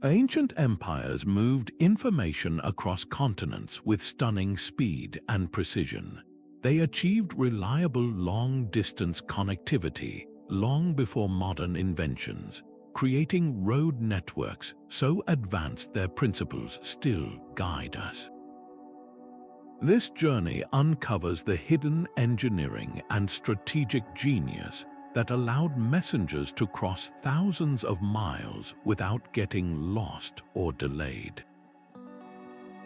Ancient empires moved information across continents with stunning speed and precision. They achieved reliable long-distance connectivity long before modern inventions, creating road networks so advanced their principles still guide us. This journey uncovers the hidden engineering and strategic genius that allowed messengers to cross thousands of miles without getting lost or delayed.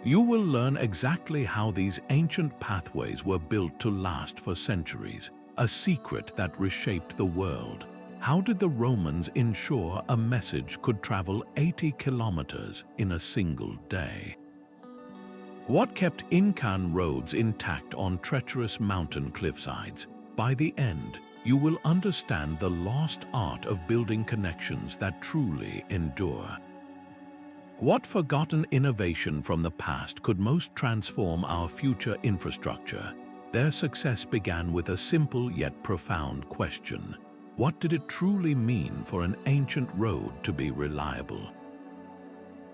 You will learn exactly how these ancient pathways were built to last for centuries, a secret that reshaped the world. How did the Romans ensure a message could travel 80 kilometers in a single day? What kept Incan roads intact on treacherous mountain cliffsides? By the end, you will understand the lost art of building connections that truly endure. What forgotten innovation from the past could most transform our future infrastructure? Their success began with a simple yet profound question. What did it truly mean for an ancient road to be reliable?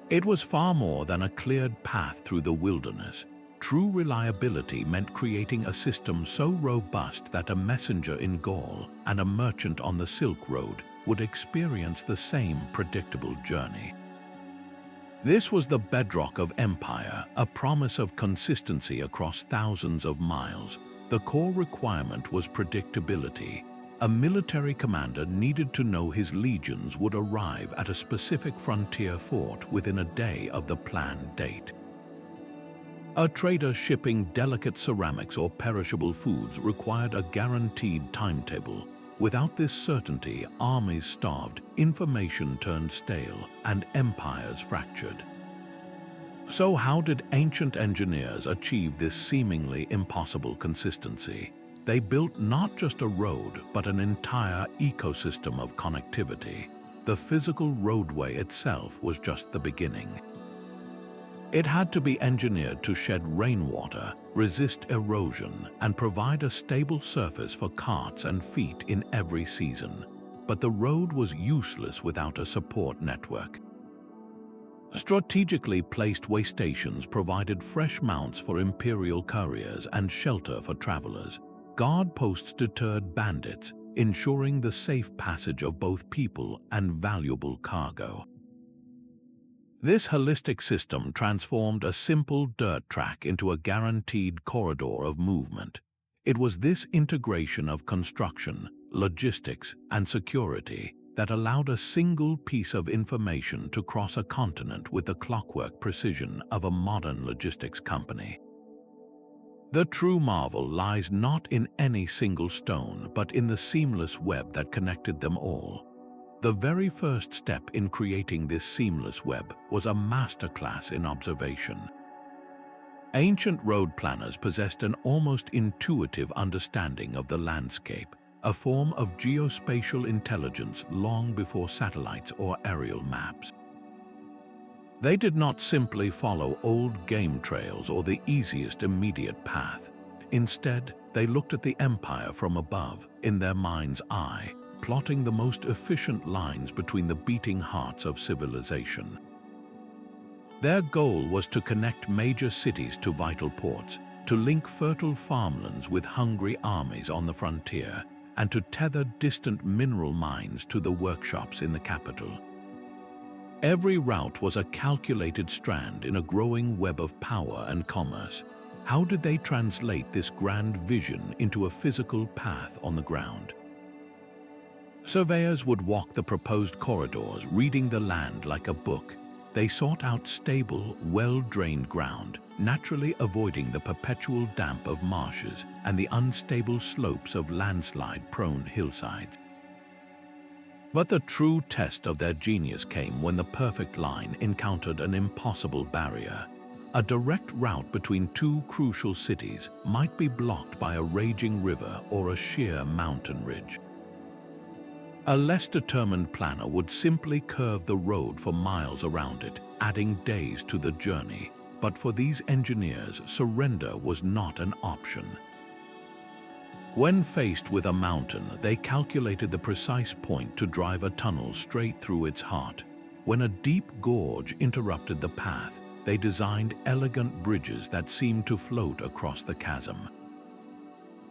It was far more than a cleared path through the wilderness. True reliability meant creating a system so robust that a messenger in Gaul and a merchant on the Silk Road would experience the same predictable journey. This was the bedrock of empire, a promise of consistency across thousands of miles. The core requirement was predictability. A military commander needed to know his legions would arrive at a specific frontier fort within a day of the planned date. A trader shipping delicate ceramics or perishable foods required a guaranteed timetable. Without this certainty, armies starved, information turned stale, and empires fractured. So how did ancient engineers achieve this seemingly impossible consistency? They built not just a road, but an entire ecosystem of connectivity. The physical roadway itself was just the beginning. It had to be engineered to shed rainwater, resist erosion, and provide a stable surface for carts and feet in every season. But the road was useless without a support network. Strategically placed waystations provided fresh mounts for imperial couriers and shelter for travelers. Guard posts deterred bandits, ensuring the safe passage of both people and valuable cargo. This holistic system transformed a simple dirt track into a guaranteed corridor of movement. It was this integration of construction, logistics, and security that allowed a single piece of information to cross a continent with the clockwork precision of a modern logistics company. The true marvel lies not in any single stone, but in the seamless web that connected them all. The very first step in creating this seamless web was a masterclass in observation. Ancient road planners possessed an almost intuitive understanding of the landscape, a form of geospatial intelligence long before satellites or aerial maps. They did not simply follow old game trails or the easiest immediate path. Instead, they looked at the empire from above, in their mind's eye, plotting the most efficient lines between the beating hearts of civilization. Their goal was to connect major cities to vital ports, to link fertile farmlands with hungry armies on the frontier, and to tether distant mineral mines to the workshops in the capital. Every route was a calculated strand in a growing web of power and commerce. How did they translate this grand vision into a physical path on the ground? Surveyors would walk the proposed corridors, reading the land like a book. They sought out stable, well-drained ground, naturally avoiding the perpetual damp of marshes and the unstable slopes of landslide-prone hillsides. But the true test of their genius came when the perfect line encountered an impossible barrier. A direct route between two crucial cities might be blocked by a raging river or a sheer mountain ridge. A less determined planner would simply curve the road for miles around it, adding days to the journey. But for these engineers, surrender was not an option. When faced with a mountain, they calculated the precise point to drive a tunnel straight through its heart. When a deep gorge interrupted the path, they designed elegant bridges that seemed to float across the chasm.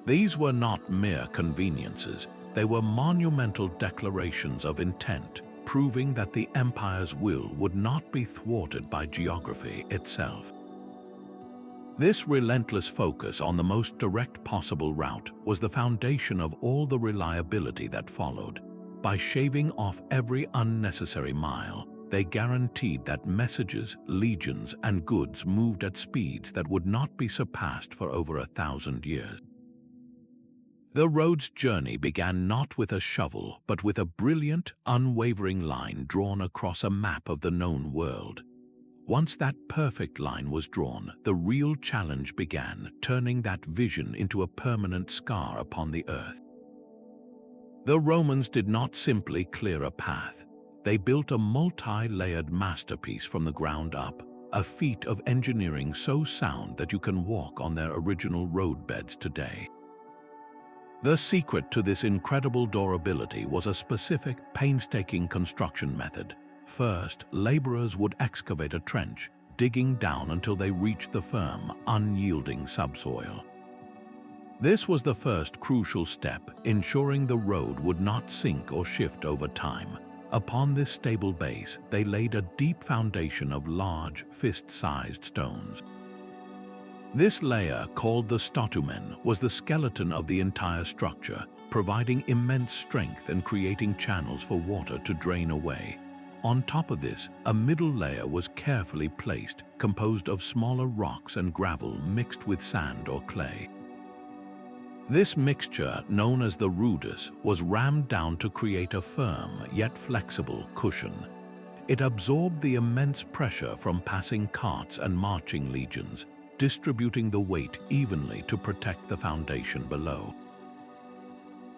These were not mere conveniences, they were monumental declarations of intent, proving that the empire's will would not be thwarted by geography itself. This relentless focus on the most direct possible route was the foundation of all the reliability that followed. By shaving off every unnecessary mile, they guaranteed that messages, legions, and goods moved at speeds that would not be surpassed for over 1,000 years. The road's journey began not with a shovel, but with a brilliant, unwavering line drawn across a map of the known world. Once that perfect line was drawn, the real challenge began, turning that vision into a permanent scar upon the earth. The Romans did not simply clear a path. They built a multi-layered masterpiece from the ground up, a feat of engineering so sound that you can walk on their original roadbeds today. The secret to this incredible durability was a specific, painstaking construction method. First, laborers would excavate a trench, digging down until they reached the firm, unyielding subsoil. This was the first crucial step, ensuring the road would not sink or shift over time. Upon this stable base, they laid a deep foundation of large, fist-sized stones. This layer, called the statumen, was the skeleton of the entire structure, providing immense strength and creating channels for water to drain away. On top of this, a middle layer was carefully placed, composed of smaller rocks and gravel mixed with sand or clay. This mixture, known as the rudus, was rammed down to create a firm yet flexible cushion. It absorbed the immense pressure from passing carts and marching legions, distributing the weight evenly to protect the foundation below.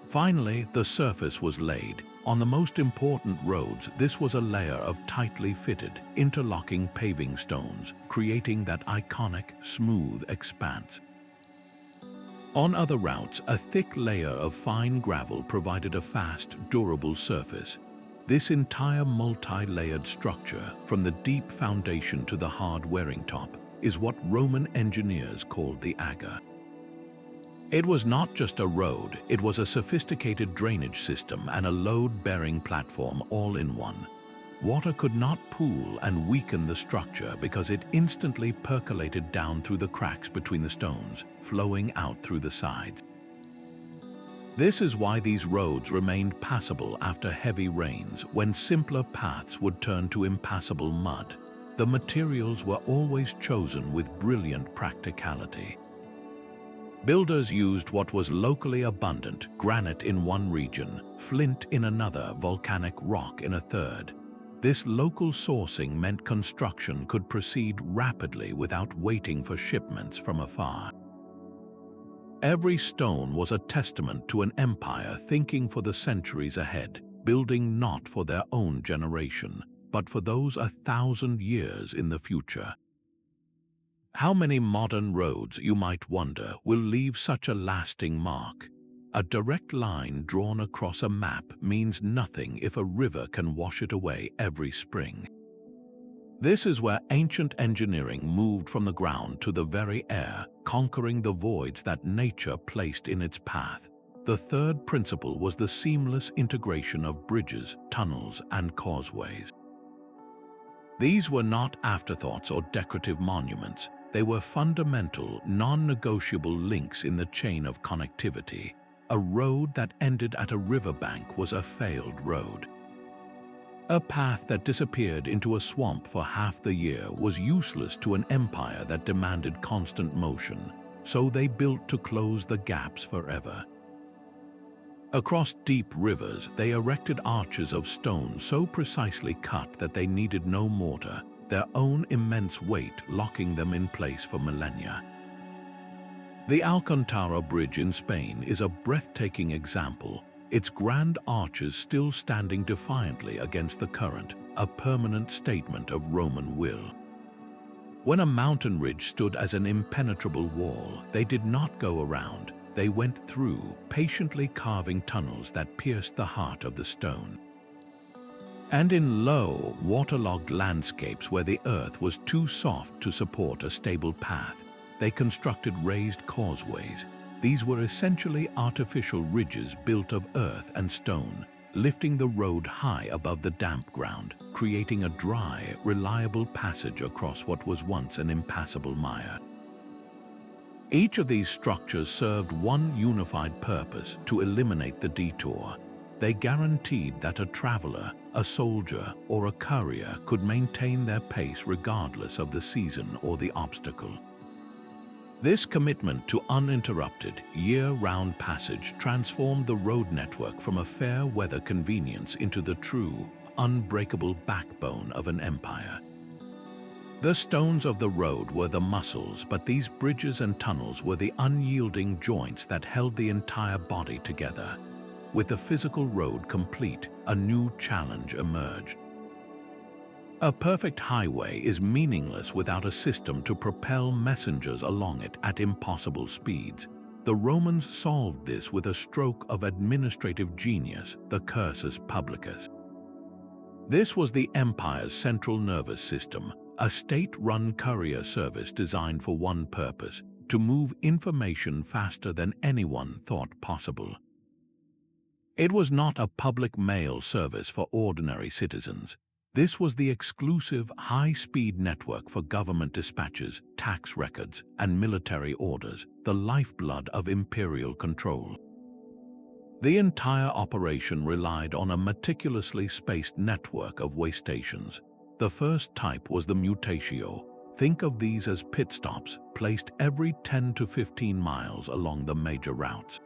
Finally, the surface was laid. On the most important roads, this was a layer of tightly fitted, interlocking paving stones, creating that iconic, smooth expanse. On other routes, a thick layer of fine gravel provided a fast, durable surface. This entire multi-layered structure, from the deep foundation to the hard wearing top, is what Roman engineers called the agger. It was not just a road, it was a sophisticated drainage system and a load-bearing platform all in one. Water could not pool and weaken the structure because it instantly percolated down through the cracks between the stones, flowing out through the sides. This is why these roads remained passable after heavy rains, when simpler paths would turn to impassable mud. The materials were always chosen with brilliant practicality. Builders used what was locally abundant, granite in one region, flint in another, volcanic rock in a third. This local sourcing meant construction could proceed rapidly without waiting for shipments from afar. Every stone was a testament to an empire thinking for the centuries ahead, building not for their own generation, but for those 1,000 years in the future. How many modern roads, you might wonder, will leave such a lasting mark? A direct line drawn across a map means nothing if a river can wash it away every spring. This is where ancient engineering moved from the ground to the very air, conquering the voids that nature placed in its path. The third principle was the seamless integration of bridges, tunnels, and causeways. These were not afterthoughts or decorative monuments. They were fundamental, non-negotiable links in the chain of connectivity. A road that ended at a riverbank was a failed road. A path that disappeared into a swamp for half the year was useless to an empire that demanded constant motion, so they built to close the gaps forever. Across deep rivers, they erected arches of stone so precisely cut that they needed no mortar, their own immense weight locking them in place for millennia. The Alcantara Bridge in Spain is a breathtaking example, its grand arches still standing defiantly against the current, a permanent statement of Roman will. When a mountain ridge stood as an impenetrable wall, they did not go around, they went through, patiently carving tunnels that pierced the heart of the stone. And in low, waterlogged landscapes where the earth was too soft to support a stable path, they constructed raised causeways. These were essentially artificial ridges built of earth and stone, lifting the road high above the damp ground, creating a dry, reliable passage across what was once an impassable mire. Each of these structures served one unified purpose: to eliminate the detour. They guaranteed that a traveler, a soldier, or a courier could maintain their pace regardless of the season or the obstacle. This commitment to uninterrupted, year-round passage transformed the road network from a fair-weather convenience into the true, unbreakable backbone of an empire. The stones of the road were the muscles, but these bridges and tunnels were the unyielding joints that held the entire body together. With the physical road complete, a new challenge emerged. A perfect highway is meaningless without a system to propel messengers along it at impossible speeds. The Romans solved this with a stroke of administrative genius, the Cursus Publicus. This was the empire's central nervous system, a state-run courier service designed for one purpose: to move information faster than anyone thought possible. It was not a public mail service for ordinary citizens. This was the exclusive, high-speed network for government dispatches, tax records, and military orders, the lifeblood of imperial control. The entire operation relied on a meticulously spaced network of waystations. The first type was the mutatio. Think of these as pit stops, placed every 10 to 15 miles along the major routes.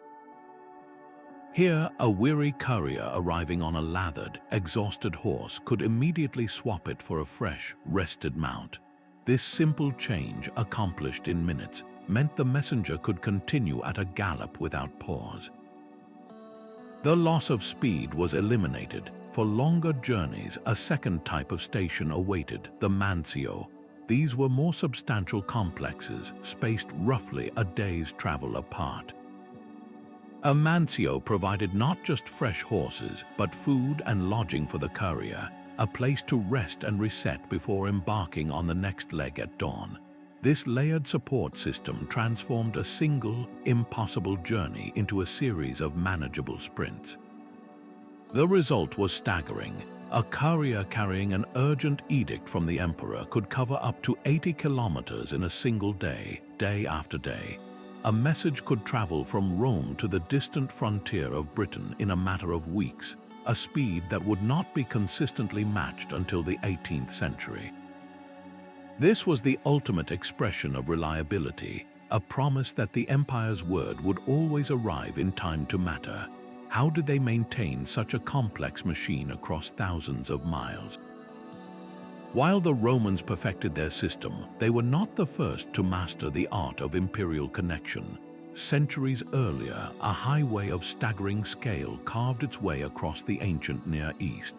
Here, a weary courier arriving on a lathered, exhausted horse could immediately swap it for a fresh, rested mount. This simple change, accomplished in minutes, meant the messenger could continue at a gallop without pause. The loss of speed was eliminated. For longer journeys, a second type of station awaited, the mansio. These were more substantial complexes, spaced roughly a day's travel apart. A mansio provided not just fresh horses, but food and lodging for the courier, a place to rest and reset before embarking on the next leg at dawn. This layered support system transformed a single, impossible journey into a series of manageable sprints. The result was staggering. A courier carrying an urgent edict from the emperor could cover up to 80 kilometers in a single day, day after day. A message could travel from Rome to the distant frontier of Britain in a matter of weeks, a speed that would not be consistently matched until the 18th century. This was the ultimate expression of reliability, a promise that the empire's word would always arrive in time to matter. How did they maintain such a complex machine across thousands of miles? While the Romans perfected their system, they were not the first to master the art of imperial connection. Centuries earlier, a highway of staggering scale carved its way across the ancient Near East.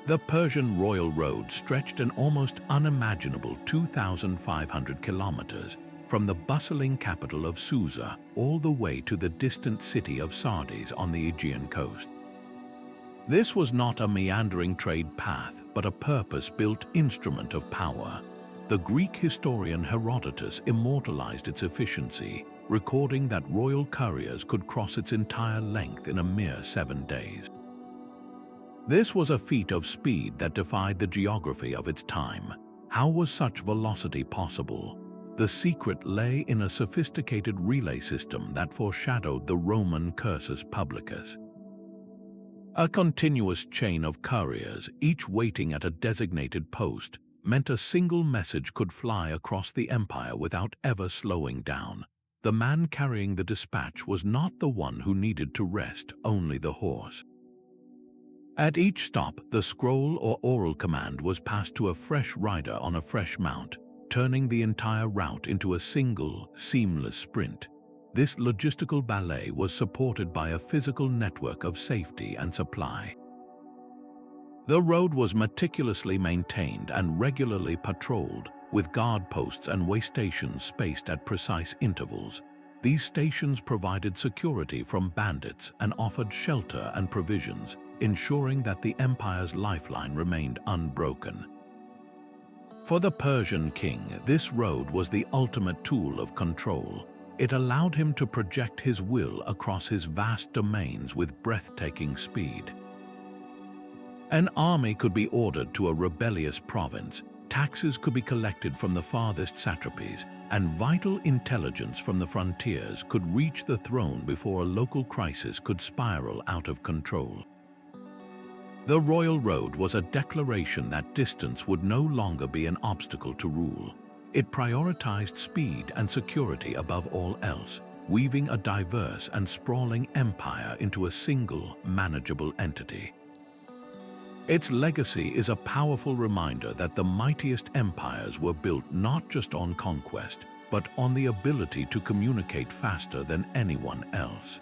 The Persian Royal Road stretched an almost unimaginable 2,500 kilometers, from the bustling capital of Susa all the way to the distant city of Sardis on the Aegean coast. This was not a meandering trade path, but a purpose-built instrument of power. The Greek historian Herodotus immortalized its efficiency, recording that royal couriers could cross its entire length in a mere 7 days. This was a feat of speed that defied the geography of its time. How was such velocity possible? The secret lay in a sophisticated relay system that foreshadowed the Roman Cursus Publicus. A continuous chain of couriers, each waiting at a designated post, meant a single message could fly across the empire without ever slowing down. The man carrying the dispatch was not the one who needed to rest, only the horse. At each stop, the scroll or oral command was passed to a fresh rider on a fresh mount, turning the entire route into a single, seamless sprint. This logistical ballet was supported by a physical network of safety and supply. The road was meticulously maintained and regularly patrolled, with guard posts and waystations spaced at precise intervals. These stations provided security from bandits and offered shelter and provisions, ensuring that the empire's lifeline remained unbroken. For the Persian king, this road was the ultimate tool of control. It allowed him to project his will across his vast domains with breathtaking speed. An army could be ordered to a rebellious province, taxes could be collected from the farthest satrapies, and vital intelligence from the frontiers could reach the throne before a local crisis could spiral out of control. The Royal Road was a declaration that distance would no longer be an obstacle to rule. It prioritized speed and security above all else, weaving a diverse and sprawling empire into a single, manageable entity. Its legacy is a powerful reminder that the mightiest empires were built not just on conquest, but on the ability to communicate faster than anyone else.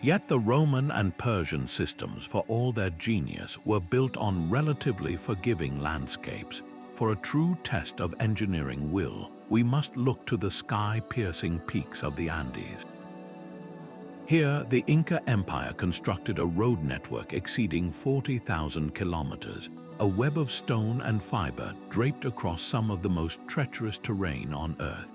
Yet the Roman and Persian systems, for all their genius, were built on relatively forgiving landscapes. For a true test of engineering will, we must look to the sky-piercing peaks of the Andes. Here, the Inca Empire constructed a road network exceeding 40,000 kilometers, a web of stone and fiber draped across some of the most treacherous terrain on Earth.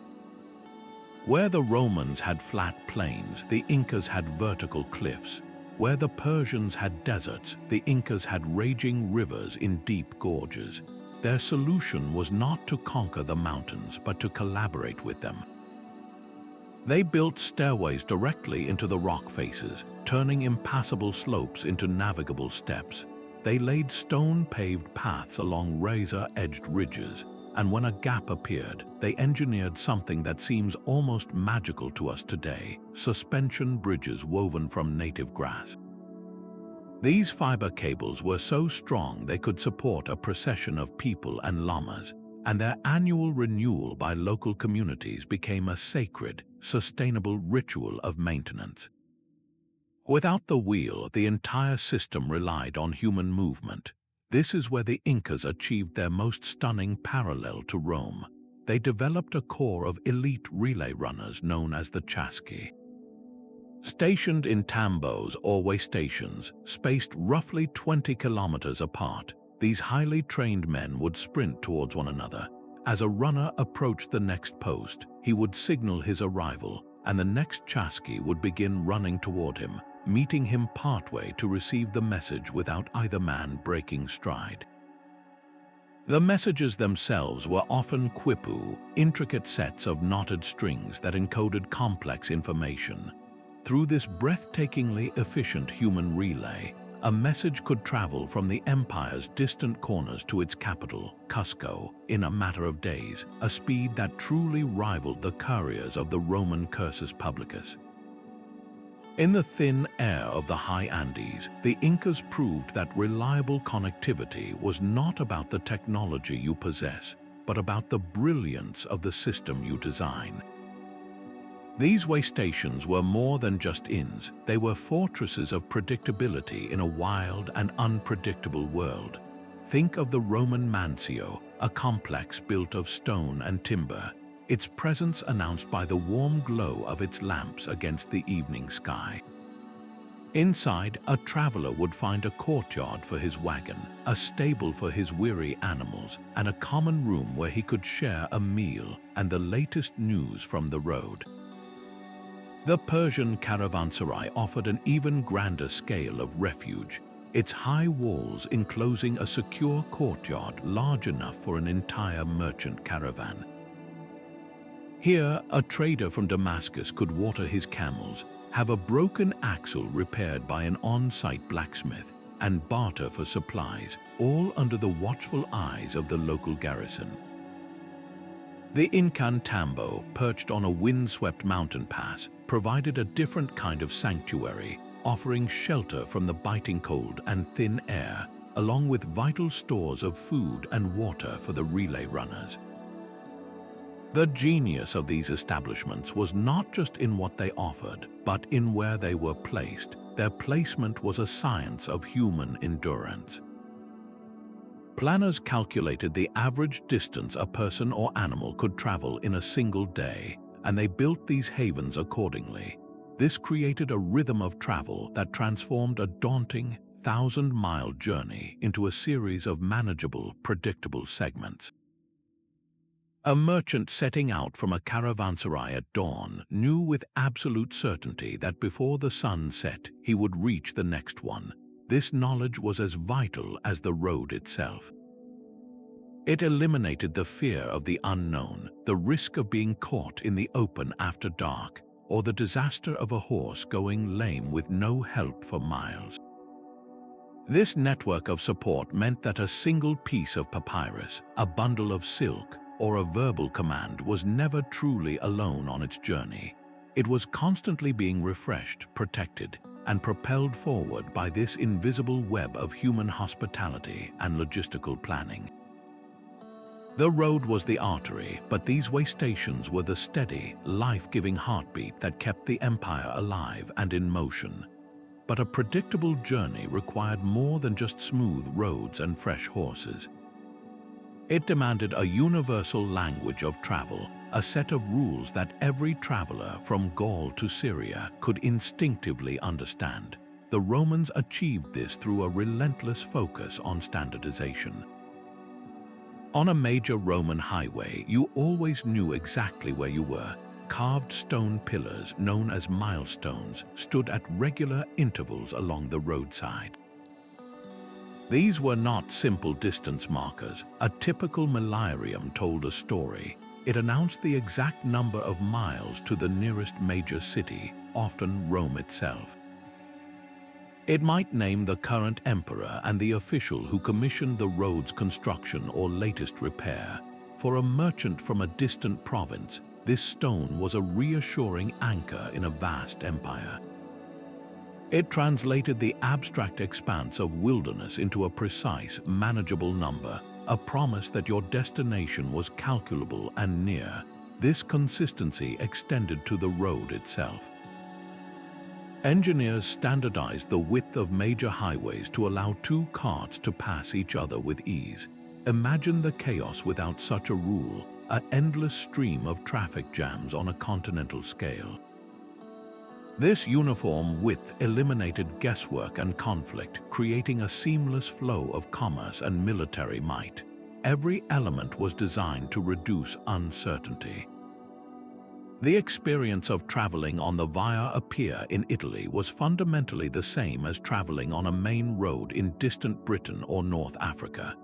Where the Romans had flat plains, the Incas had vertical cliffs. Where the Persians had deserts, the Incas had raging rivers in deep gorges. Their solution was not to conquer the mountains, but to collaborate with them. They built stairways directly into the rock faces, turning impassable slopes into navigable steps. They laid stone-paved paths along razor-edged ridges, and when a gap appeared, they engineered something that seems almost magical to us today: suspension bridges woven from native grass. These fiber cables were so strong they could support a procession of people and llamas, and their annual renewal by local communities became a sacred, sustainable ritual of maintenance. Without the wheel, the entire system relied on human movement. This is where the Incas achieved their most stunning parallel to Rome. They developed a corps of elite relay runners known as the chasqui. Stationed in tambos or waystations, spaced roughly 20 kilometers apart, these highly trained men would sprint towards one another. As a runner approached the next post, he would signal his arrival, and the next chasqui would begin running toward him, meeting him partway to receive the message without either man breaking stride. The messages themselves were often quipu, intricate sets of knotted strings that encoded complex information. Through this breathtakingly efficient human relay, a message could travel from the empire's distant corners to its capital, Cusco, in a matter of days, a speed that truly rivaled the couriers of the Roman Cursus Publicus. In the thin air of the high Andes, the Incas proved that reliable connectivity was not about the technology you possess, but about the brilliance of the system you design. These waystations were more than just inns. They were fortresses of predictability in a wild and unpredictable world. Think of the Roman mansio, a complex built of stone and timber, its presence announced by the warm glow of its lamps against the evening sky. Inside, a traveler would find a courtyard for his wagon, a stable for his weary animals, and a common room where he could share a meal and the latest news from the road. The Persian caravanserai offered an even grander scale of refuge, its high walls enclosing a secure courtyard large enough for an entire merchant caravan. Here, a trader from Damascus could water his camels, have a broken axle repaired by an on-site blacksmith, and barter for supplies, all under the watchful eyes of the local garrison. The Incan tambo, perched on a windswept mountain pass, provided a different kind of sanctuary, offering shelter from the biting cold and thin air, along with vital stores of food and water for the relay runners. The genius of these establishments was not just in what they offered, but in where they were placed. Their placement was a science of human endurance. Planners calculated the average distance a person or animal could travel in a single day, and they built these havens accordingly. This created a rhythm of travel that transformed a daunting 1,000-mile journey into a series of manageable, predictable segments. A merchant setting out from a caravanserai at dawn knew with absolute certainty that before the sun set, he would reach the next one. This knowledge was as vital as the road itself. It eliminated the fear of the unknown, the risk of being caught in the open after dark, or the disaster of a horse going lame with no help for miles. This network of support meant that a single piece of papyrus, a bundle of silk, or a verbal command was never truly alone on its journey. It was constantly being refreshed, protected, and propelled forward by this invisible web of human hospitality and logistical planning. The road was the artery, but these waystations were the steady, life-giving heartbeat that kept the empire alive and in motion. But a predictable journey required more than just smooth roads and fresh horses. It demanded a universal language of travel, a set of rules that every traveler from Gaul to Syria could instinctively understand. The Romans achieved this through a relentless focus on standardization. On a major Roman highway, you always knew exactly where you were. Carved stone pillars, known as milestones, stood at regular intervals along the roadside. These were not simple distance markers. A typical milarium told a story. It announced the exact number of miles to the nearest major city, often Rome itself. It might name the current emperor and the official who commissioned the road's construction or latest repair. For a merchant from a distant province, this stone was a reassuring anchor in a vast empire. It translated the abstract expanse of wilderness into a precise, manageable number, a promise that your destination was calculable and near. This consistency extended to the road itself. Engineers standardized the width of major highways to allow two carts to pass each other with ease. Imagine the chaos without such a rule, an endless stream of traffic jams on a continental scale. This uniform width eliminated guesswork and conflict, creating a seamless flow of commerce and military might. Every element was designed to reduce uncertainty. The experience of traveling on the Via Appia in Italy was fundamentally the same as traveling on a main road in distant Britain or North Africa.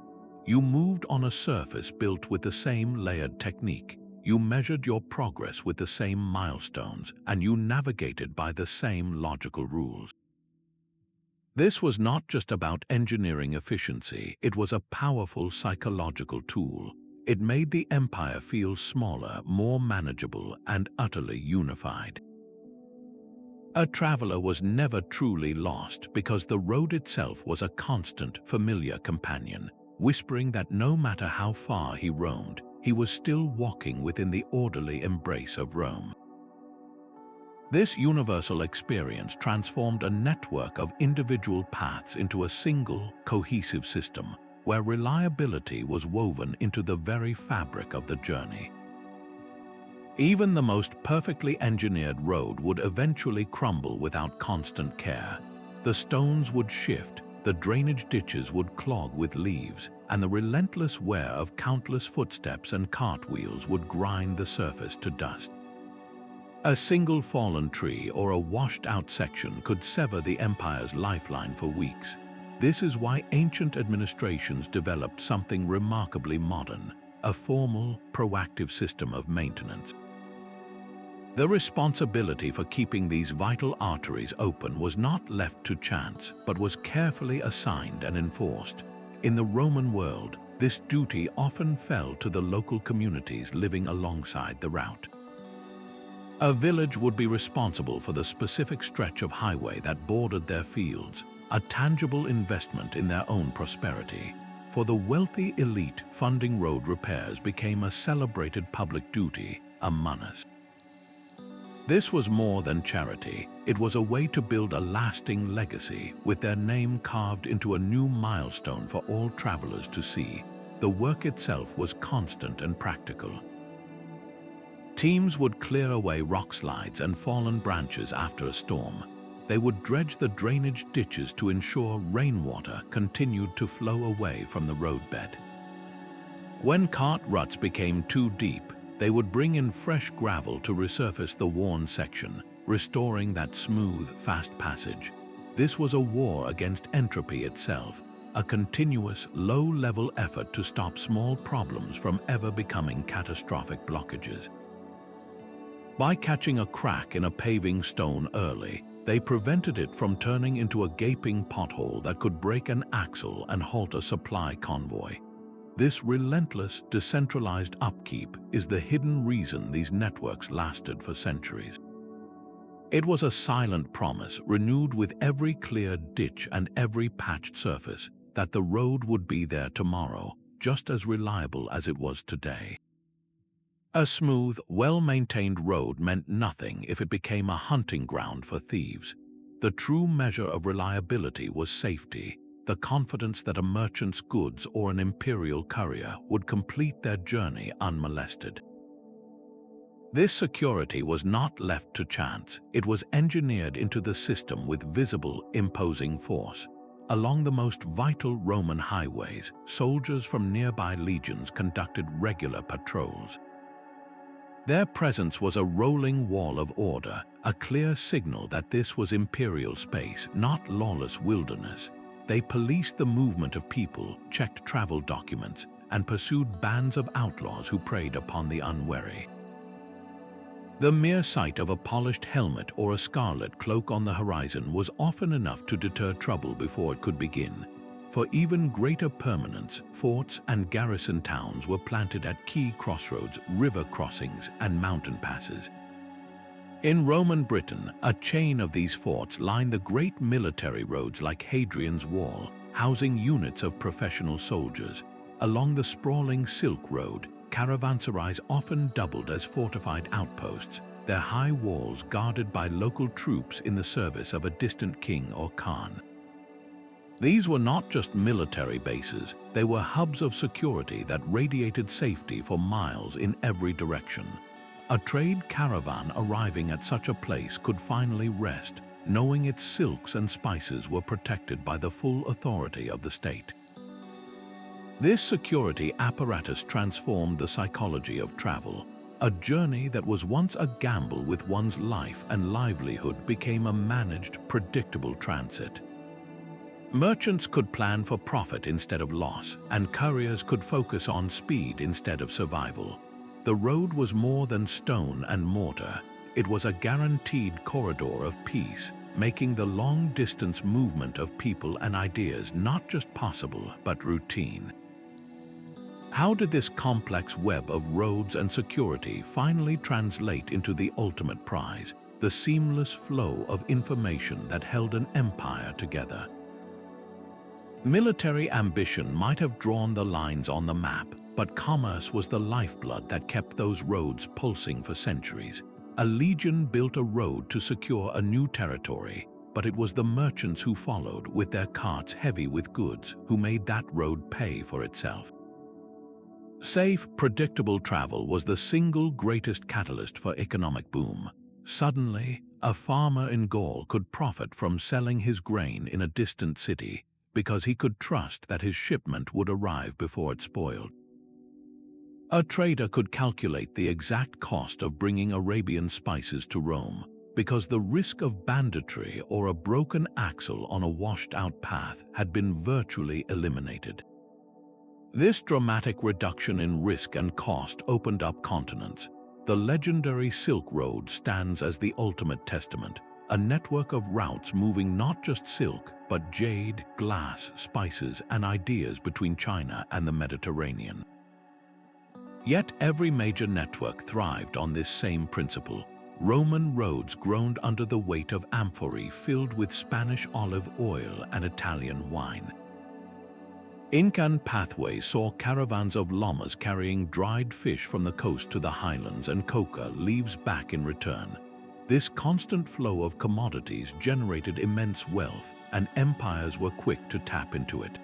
You moved on a surface built with the same layered technique. You measured your progress with the same milestones, and you navigated by the same logical rules. This was not just about engineering efficiency, it was a powerful psychological tool. It made the empire feel smaller, more manageable, and utterly unified. A traveler was never truly lost because the road itself was a constant, familiar companion, whispering that no matter how far he roamed, he was still walking within the orderly embrace of Rome. This universal experience transformed a network of individual paths into a single, cohesive system, where reliability was woven into the very fabric of the journey. Even the most perfectly engineered road would eventually crumble without constant care. The stones would shift, the drainage ditches would clog with leaves, and the relentless wear of countless footsteps and cartwheels would grind the surface to dust. A single fallen tree or a washed-out section could sever the empire's lifeline for weeks. This is why ancient administrations developed something remarkably modern, a formal, proactive system of maintenance. The responsibility for keeping these vital arteries open was not left to chance, but was carefully assigned and enforced. In the Roman world, this duty often fell to the local communities living alongside the route. A village would be responsible for the specific stretch of highway that bordered their fields, a tangible investment in their own prosperity. For the wealthy elite, funding road repairs became a celebrated public duty, a manus. This was more than charity. It was a way to build a lasting legacy, with their name carved into a new milestone for all travelers to see. The work itself was constant and practical. Teams would clear away rock slides and fallen branches after a storm. They would dredge the drainage ditches to ensure rainwater continued to flow away from the roadbed. When cart ruts became too deep, they would bring in fresh gravel to resurface the worn section, restoring that smooth, fast passage. This was a war against entropy itself, a continuous, low-level effort to stop small problems from ever becoming catastrophic blockages. By catching a crack in a paving stone early, they prevented it from turning into a gaping pothole that could break an axle and halt a supply convoy. This relentless, decentralized upkeep is the hidden reason these networks lasted for centuries. It was a silent promise renewed with every cleared ditch and every patched surface that the road would be there tomorrow, just as reliable as it was today. A smooth, well-maintained road meant nothing if it became a hunting ground for thieves. The true measure of reliability was safety, the confidence that a merchant's goods or an imperial courier would complete their journey unmolested. This security was not left to chance. It was engineered into the system with visible, imposing force. Along the most vital Roman highways, soldiers from nearby legions conducted regular patrols. Their presence was a rolling wall of order, a clear signal that this was imperial space, not lawless wilderness. They policed the movement of people, checked travel documents, and pursued bands of outlaws who preyed upon the unwary. The mere sight of a polished helmet or a scarlet cloak on the horizon was often enough to deter trouble before it could begin. For even greater permanence, forts and garrison towns were planted at key crossroads, river crossings, and mountain passes. In Roman Britain, a chain of these forts lined the great military roads like Hadrian's Wall, housing units of professional soldiers. Along the sprawling Silk Road, caravanserais often doubled as fortified outposts, their high walls guarded by local troops in the service of a distant king or khan. These were not just military bases, they were hubs of security that radiated safety for miles in every direction. A trade caravan arriving at such a place could finally rest, knowing its silks and spices were protected by the full authority of the state. This security apparatus transformed the psychology of travel. A journey that was once a gamble with one's life and livelihood became a managed, predictable transit. Merchants could plan for profit instead of loss, and couriers could focus on speed instead of survival. The road was more than stone and mortar. It was a guaranteed corridor of peace, making the long-distance movement of people and ideas not just possible, but routine. How did this complex web of roads and security finally translate into the ultimate prize, the seamless flow of information that held an empire together? Military ambition might have drawn the lines on the map, but commerce was the lifeblood that kept those roads pulsing for centuries. A legion built a road to secure a new territory, but it was the merchants who followed, with their carts heavy with goods, who made that road pay for itself. Safe, predictable travel was the single greatest catalyst for economic boom. Suddenly, a farmer in Gaul could profit from selling his grain in a distant city, because he could trust that his shipment would arrive before it spoiled. A trader could calculate the exact cost of bringing Arabian spices to Rome, because the risk of banditry or a broken axle on a washed-out path had been virtually eliminated. This dramatic reduction in risk and cost opened up continents. The legendary Silk Road stands as the ultimate testament, a network of routes moving not just silk, but jade, glass, spices, and ideas between China and the Mediterranean. Yet every major network thrived on this same principle. Roman roads groaned under the weight of amphorae filled with Spanish olive oil and Italian wine. Incan pathways saw caravans of llamas carrying dried fish from the coast to the highlands and coca leaves back in return. This constant flow of commodities generated immense wealth, and empires were quick to tap into it.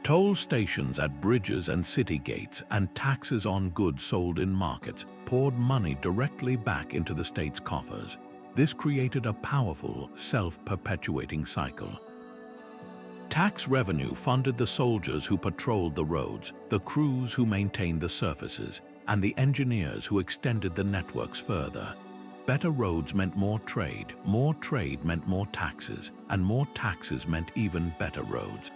Toll stations at bridges and city gates and taxes on goods sold in markets poured money directly back into the state's coffers. This created a powerful, self-perpetuating cycle. Tax revenue funded the soldiers who patrolled the roads, the crews who maintained the surfaces, and the engineers who extended the networks further. Better roads meant more trade meant more taxes, and more taxes meant even better roads.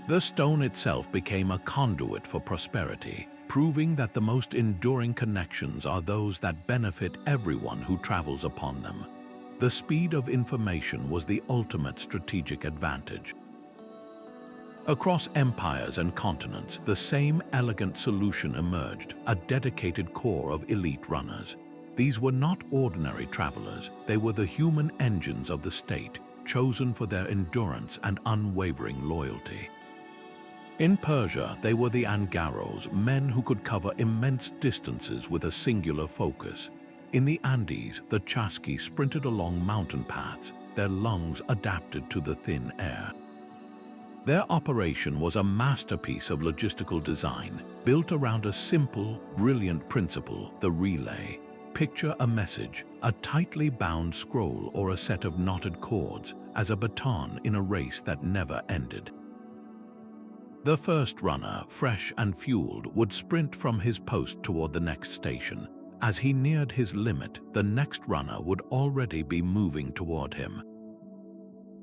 The stone itself became a conduit for prosperity, proving that the most enduring connections are those that benefit everyone who travels upon them. The speed of information was the ultimate strategic advantage. Across empires and continents, the same elegant solution emerged, a dedicated core of elite runners. These were not ordinary travelers, they were the human engines of the state, chosen for their endurance and unwavering loyalty. In Persia, they were the Angaros, men who could cover immense distances with a singular focus. In the Andes, the Chasqui sprinted along mountain paths, their lungs adapted to the thin air. Their operation was a masterpiece of logistical design, built around a simple, brilliant principle, the relay. Picture a message, a tightly bound scroll or a set of knotted cords, as a baton in a race that never ended. The first runner, fresh and fueled, would sprint from his post toward the next station. As he neared his limit, the next runner would already be moving toward him.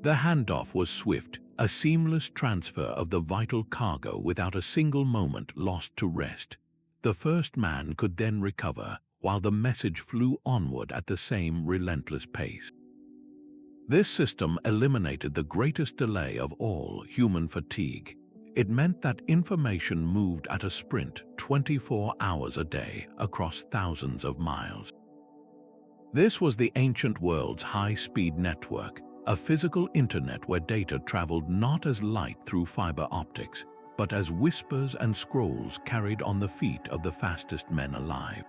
The handoff was swift, a seamless transfer of the vital cargo without a single moment lost to rest. The first man could then recover, while the message flew onward at the same relentless pace. This system eliminated the greatest delay of all, human fatigue. It meant that information moved at a sprint 24 hours a day across thousands of miles. This was the ancient world's high-speed network, a physical internet where data traveled not as light through fiber optics, but as whispers and scrolls carried on the feet of the fastest men alive.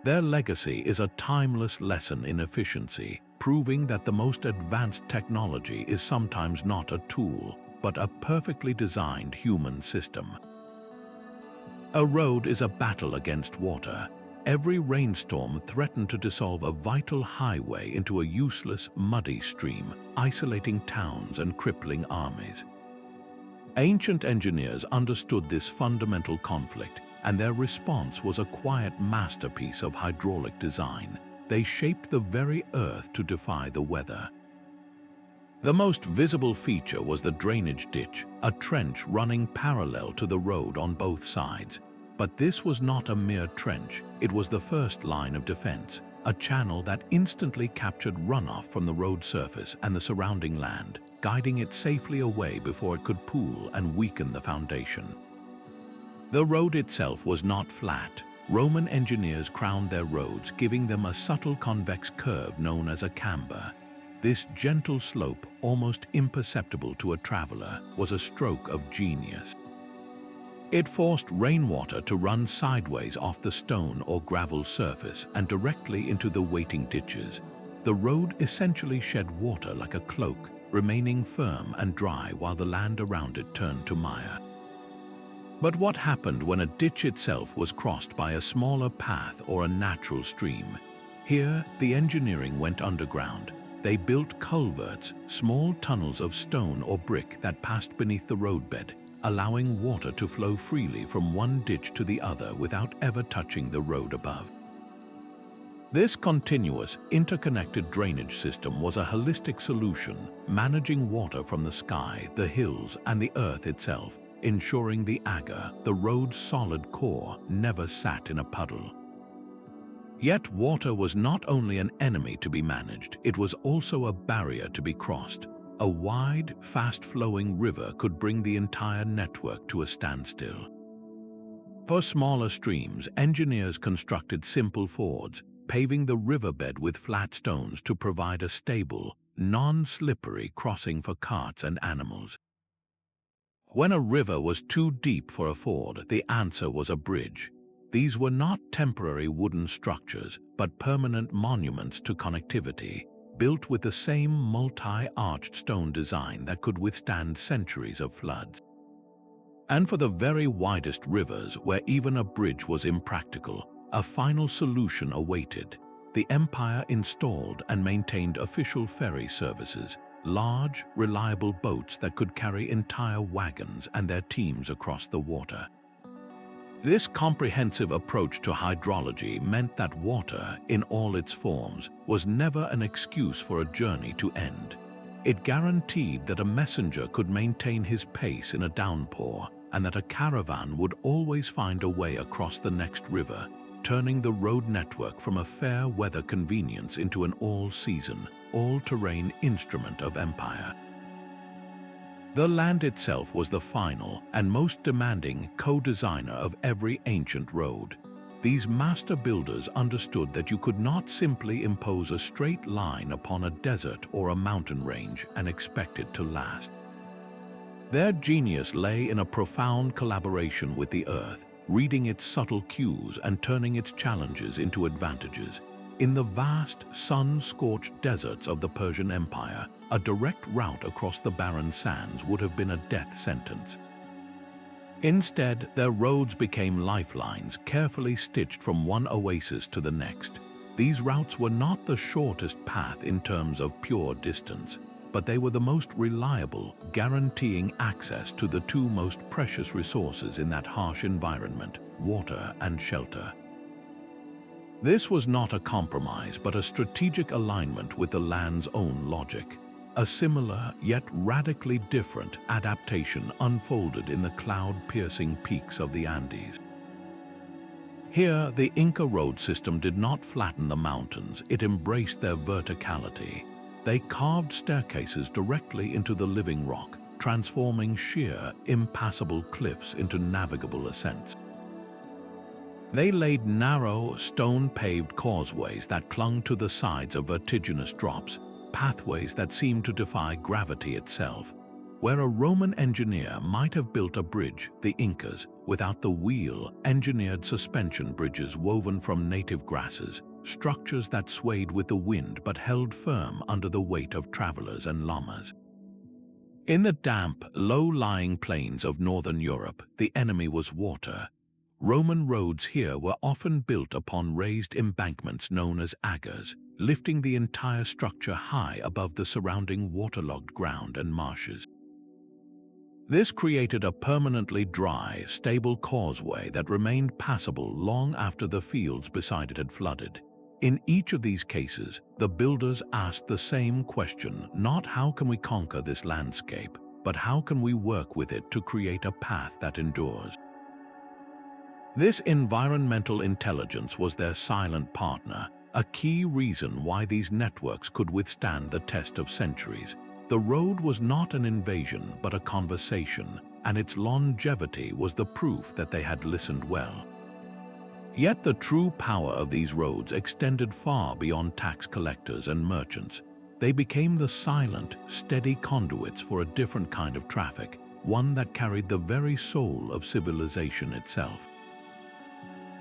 Their legacy is a timeless lesson in efficiency, proving that the most advanced technology is sometimes not a tool, but a perfectly designed human system. A road is a battle against water. Every rainstorm threatened to dissolve a vital highway into a useless, muddy stream, isolating towns and crippling armies. Ancient engineers understood this fundamental conflict, and their response was a quiet masterpiece of hydraulic design. They shaped the very earth to defy the weather. The most visible feature was the drainage ditch, a trench running parallel to the road on both sides. But this was not a mere trench, it was the first line of defense, a channel that instantly captured runoff from the road surface and the surrounding land, guiding it safely away before it could pool and weaken the foundation. The road itself was not flat. Roman engineers crowned their roads, giving them a subtle convex curve known as a camber. This gentle slope, almost imperceptible to a traveler, was a stroke of genius. It forced rainwater to run sideways off the stone or gravel surface and directly into the waiting ditches. The road essentially shed water like a cloak, remaining firm and dry while the land around it turned to mire. But what happened when a ditch itself was crossed by a smaller path or a natural stream? Here, the engineering went underground. They built culverts, small tunnels of stone or brick that passed beneath the roadbed, allowing water to flow freely from one ditch to the other without ever touching the road above. This continuous, interconnected drainage system was a holistic solution, managing water from the sky, the hills, and the earth itself, ensuring the agger, the road's solid core, never sat in a puddle. Yet water was not only an enemy to be managed, it was also a barrier to be crossed. A wide, fast-flowing river could bring the entire network to a standstill. For smaller streams, engineers constructed simple fords, paving the riverbed with flat stones to provide a stable, non-slippery crossing for carts and animals. When a river was too deep for a ford, the answer was a bridge. These were not temporary wooden structures, but permanent monuments to connectivity. built with the same multi-arched stone design that could withstand centuries of floods. And for the very widest rivers, where even a bridge was impractical, a final solution awaited. The empire installed and maintained official ferry services, large, reliable boats that could carry entire wagons and their teams across the water. This comprehensive approach to hydrology meant that water, in all its forms, was never an excuse for a journey to end. It guaranteed that a messenger could maintain his pace in a downpour, and that a caravan would always find a way across the next river, turning the road network from a fair weather convenience into an all-season, all-terrain instrument of empire. The land itself was the final and most demanding co-designer of every ancient road. These master builders understood that you could not simply impose a straight line upon a desert or a mountain range and expect it to last. Their genius lay in a profound collaboration with the earth, reading its subtle cues and turning its challenges into advantages. In the vast, sun-scorched deserts of the Persian Empire, a direct route across the barren sands would have been a death sentence. Instead, their roads became lifelines, carefully stitched from one oasis to the next. These routes were not the shortest path in terms of pure distance, but they were the most reliable, guaranteeing access to the two most precious resources in that harsh environment: water and shelter. This was not a compromise, but a strategic alignment with the land's own logic. A similar, yet radically different, adaptation unfolded in the cloud-piercing peaks of the Andes. Here, the Inca road system did not flatten the mountains, it embraced their verticality. They carved staircases directly into the living rock, transforming sheer, impassable cliffs into navigable ascents. They laid narrow, stone-paved causeways that clung to the sides of vertiginous drops, pathways that seemed to defy gravity itself. Where a Roman engineer might have built a bridge, the Incas, without the wheel, engineered suspension bridges woven from native grasses, structures that swayed with the wind but held firm under the weight of travelers and llamas. In the damp, low-lying plains of northern Europe, the enemy was water. Roman roads here were often built upon raised embankments known as agars, lifting the entire structure high above the surrounding waterlogged ground and marshes. This created a permanently dry, stable causeway that remained passable long after the fields beside it had flooded. In each of these cases, the builders asked the same question: not how can we conquer this landscape, but how can we work with it to create a path that endures. This environmental intelligence was their silent partner, a key reason why these networks could withstand the test of centuries. The road was not an invasion, but a conversation, and its longevity was the proof that they had listened well. Yet the true power of these roads extended far beyond tax collectors and merchants. They became the silent, steady conduits for a different kind of traffic, one that carried the very soul of civilization itself.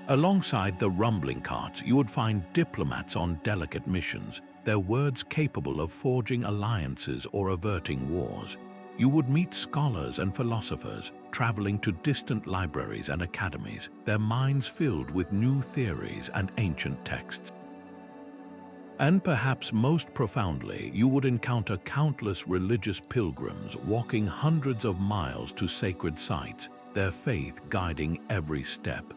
Alongside the rumbling carts, you would find diplomats on delicate missions, their words capable of forging alliances or averting wars. You would meet scholars and philosophers, traveling to distant libraries and academies, their minds filled with new theories and ancient texts. And perhaps most profoundly, you would encounter countless religious pilgrims walking hundreds of miles to sacred sites, their faith guiding every step.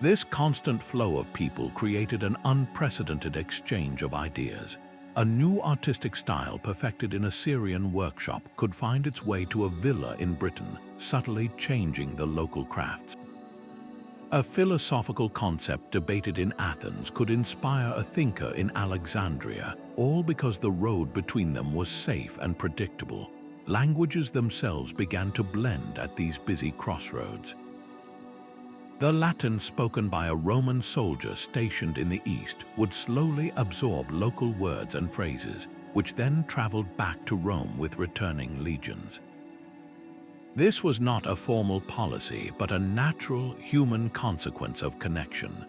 This constant flow of people created an unprecedented exchange of ideas. A new artistic style perfected in a Syrian workshop could find its way to a villa in Britain, subtly changing the local crafts. A philosophical concept debated in Athens could inspire a thinker in Alexandria, all because the road between them was safe and predictable. Languages themselves began to blend at these busy crossroads. The Latin spoken by a Roman soldier stationed in the east would slowly absorb local words and phrases, which then traveled back to Rome with returning legions. This was not a formal policy, but a natural human consequence of connection.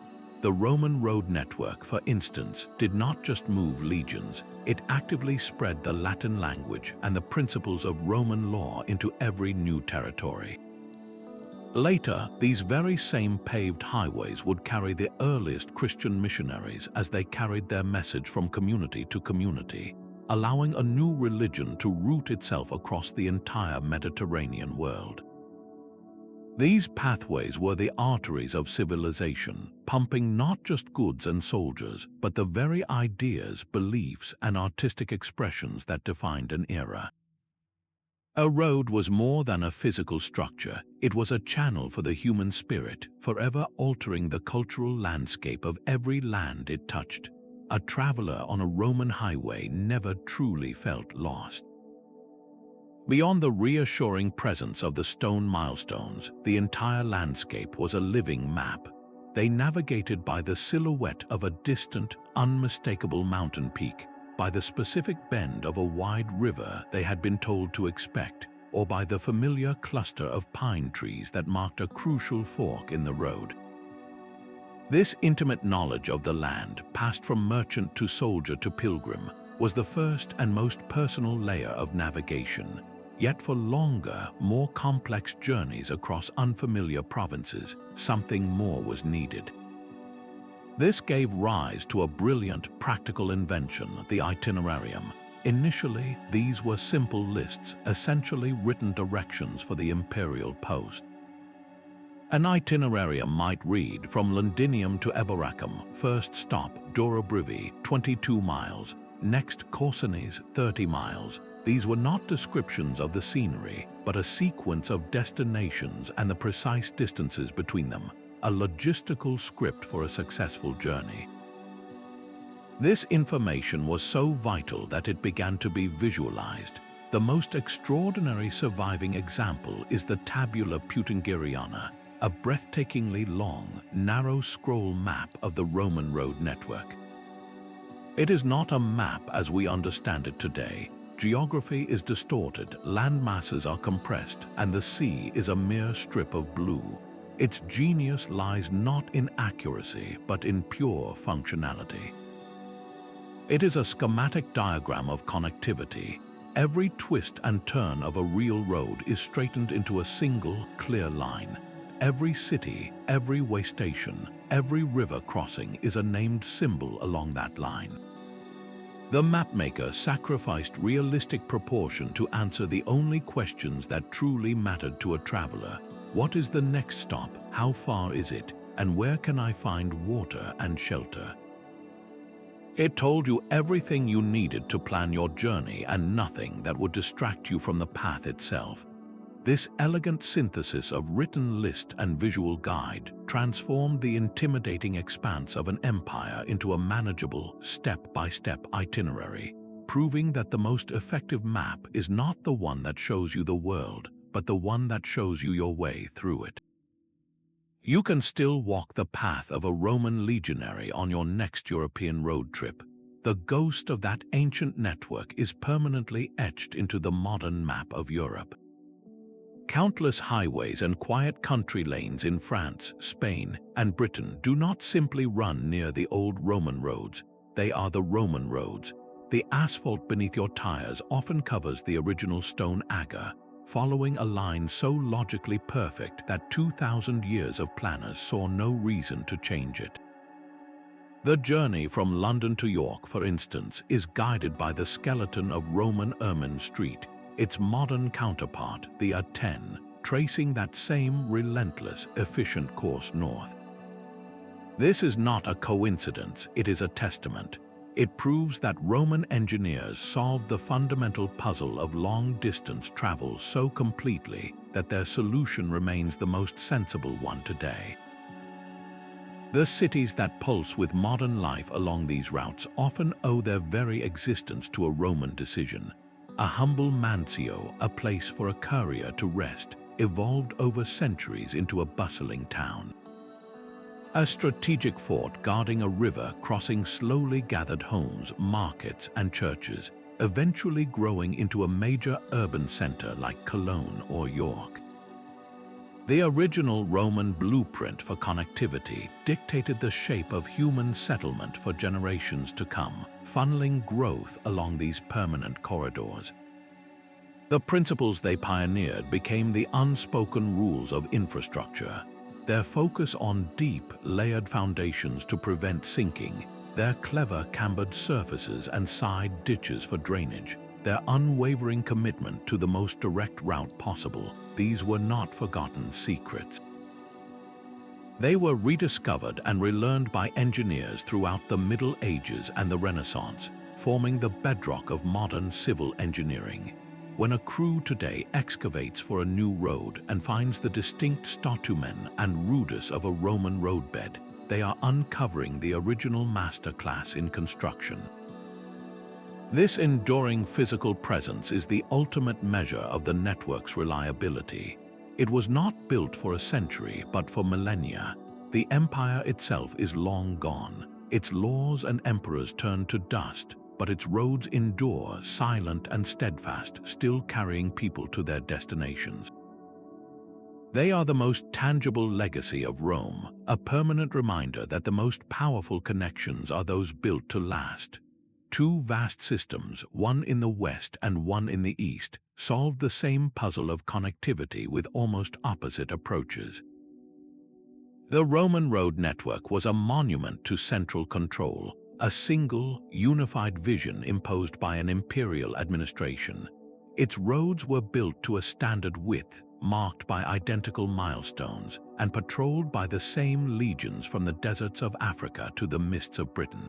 The Roman road network, for instance, did not just move legions, it actively spread the Latin language and the principles of Roman law into every new territory. Later, these very same paved highways would carry the earliest Christian missionaries as they carried their message from community to community, allowing a new religion to root itself across the entire Mediterranean world. These pathways were the arteries of civilization, pumping not just goods and soldiers, but the very ideas, beliefs, and artistic expressions that defined an era. A road was more than a physical structure. It was a channel for the human spirit, forever altering the cultural landscape of every land it touched. A traveler on a Roman highway never truly felt lost. Beyond the reassuring presence of the stone milestones, the entire landscape was a living map. They navigated by the silhouette of a distant, unmistakable mountain peak, by the specific bend of a wide river they had been told to expect, or by the familiar cluster of pine trees that marked a crucial fork in the road. This intimate knowledge of the land, passed from merchant to soldier to pilgrim, was the first and most personal layer of navigation. Yet for longer, more complex journeys across unfamiliar provinces, something more was needed. This gave rise to a brilliant practical invention, the itinerarium. Initially, these were simple lists, essentially written directions for the imperial post. An itinerarium might read, from Londinium to Eboracum, first stop Durabrivi, 22 miles, next Courcenez, 30 miles. These were not descriptions of the scenery, but a sequence of destinations and the precise distances between them, a logistical script for a successful journey. This information was so vital that it began to be visualized. The most extraordinary surviving example is the Tabula Peutingeriana, a breathtakingly long, narrow scroll map of the Roman road network. It is not a map as we understand it today. Geography is distorted, land masses are compressed, and the sea is a mere strip of blue. Its genius lies not in accuracy, but in pure functionality. It is a schematic diagram of connectivity. Every twist and turn of a real road is straightened into a single, clear line. Every city, every waystation, every river crossing is a named symbol along that line. The mapmaker sacrificed realistic proportion to answer the only questions that truly mattered to a traveler. What is the next stop? How far is it? And where can I find water and shelter? It told you everything you needed to plan your journey and nothing that would distract you from the path itself. This elegant synthesis of written list and visual guide transformed the intimidating expanse of an empire into a manageable, step-by-step itinerary, proving that the most effective map is not the one that shows you the world, but the one that shows you your way through it. You can still walk the path of a Roman legionary on your next European road trip. The ghost of that ancient network is permanently etched into the modern map of Europe. Countless highways and quiet country lanes in France, Spain, and Britain do not simply run near the old Roman roads. They are the Roman roads. The asphalt beneath your tires often covers the original stone agger, following a line so logically perfect that 2,000 years of planners saw no reason to change it. The journey from London to York, for instance, is guided by the skeleton of Roman Ermine Street, its modern counterpart, the A10, tracing that same relentless, efficient course north. This is not a coincidence, it is a testament. It proves that Roman engineers solved the fundamental puzzle of long-distance travel so completely that their solution remains the most sensible one today. The cities that pulse with modern life along these routes often owe their very existence to a Roman decision. A humble mansio, a place for a courier to rest, evolved over centuries into a bustling town. A strategic fort guarding a river crossing slowly gathered homes, markets, and churches, eventually growing into a major urban center like Cologne or York. The original Roman blueprint for connectivity dictated the shape of human settlement for generations to come, funneling growth along these permanent corridors. The principles they pioneered became the unspoken rules of infrastructure. Their focus on deep, layered foundations to prevent sinking, their clever cambered surfaces and side ditches for drainage, their unwavering commitment to the most direct route possible, these were not forgotten secrets. They were rediscovered and relearned by engineers throughout the Middle Ages and the Renaissance, forming the bedrock of modern civil engineering. When a crew today excavates for a new road and finds the distinct statumen and rudis of a Roman roadbed, they are uncovering the original masterclass in construction. This enduring physical presence is the ultimate measure of the network's reliability. It was not built for a century, but for millennia. The empire itself is long gone. Its laws and emperors turned to dust, but its roads endure, silent and steadfast, still carrying people to their destinations. They are the most tangible legacy of Rome, a permanent reminder that the most powerful connections are those built to last. Two vast systems, one in the west and one in the east, solved the same puzzle of connectivity with almost opposite approaches. The Roman road network was a monument to central control, a single, unified vision imposed by an imperial administration. Its roads were built to a standard width, marked by identical milestones, and patrolled by the same legions from the deserts of Africa to the mists of Britain.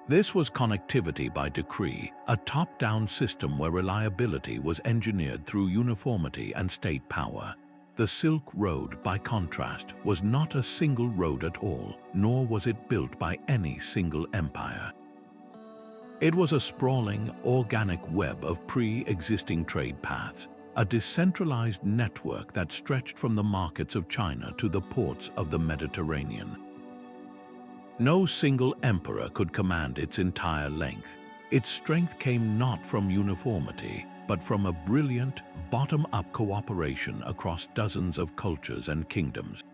This was connectivity by decree, a top-down system where reliability was engineered through uniformity and state power. The Silk Road, by contrast, was not a single road at all, nor was it built by any single empire. It was a sprawling, organic web of pre-existing trade paths, a decentralized network that stretched from the markets of China to the ports of the Mediterranean. No single emperor could command its entire length. Its strength came not from uniformity, but from a brilliant, bottom-up cooperation across dozens of cultures and kingdoms.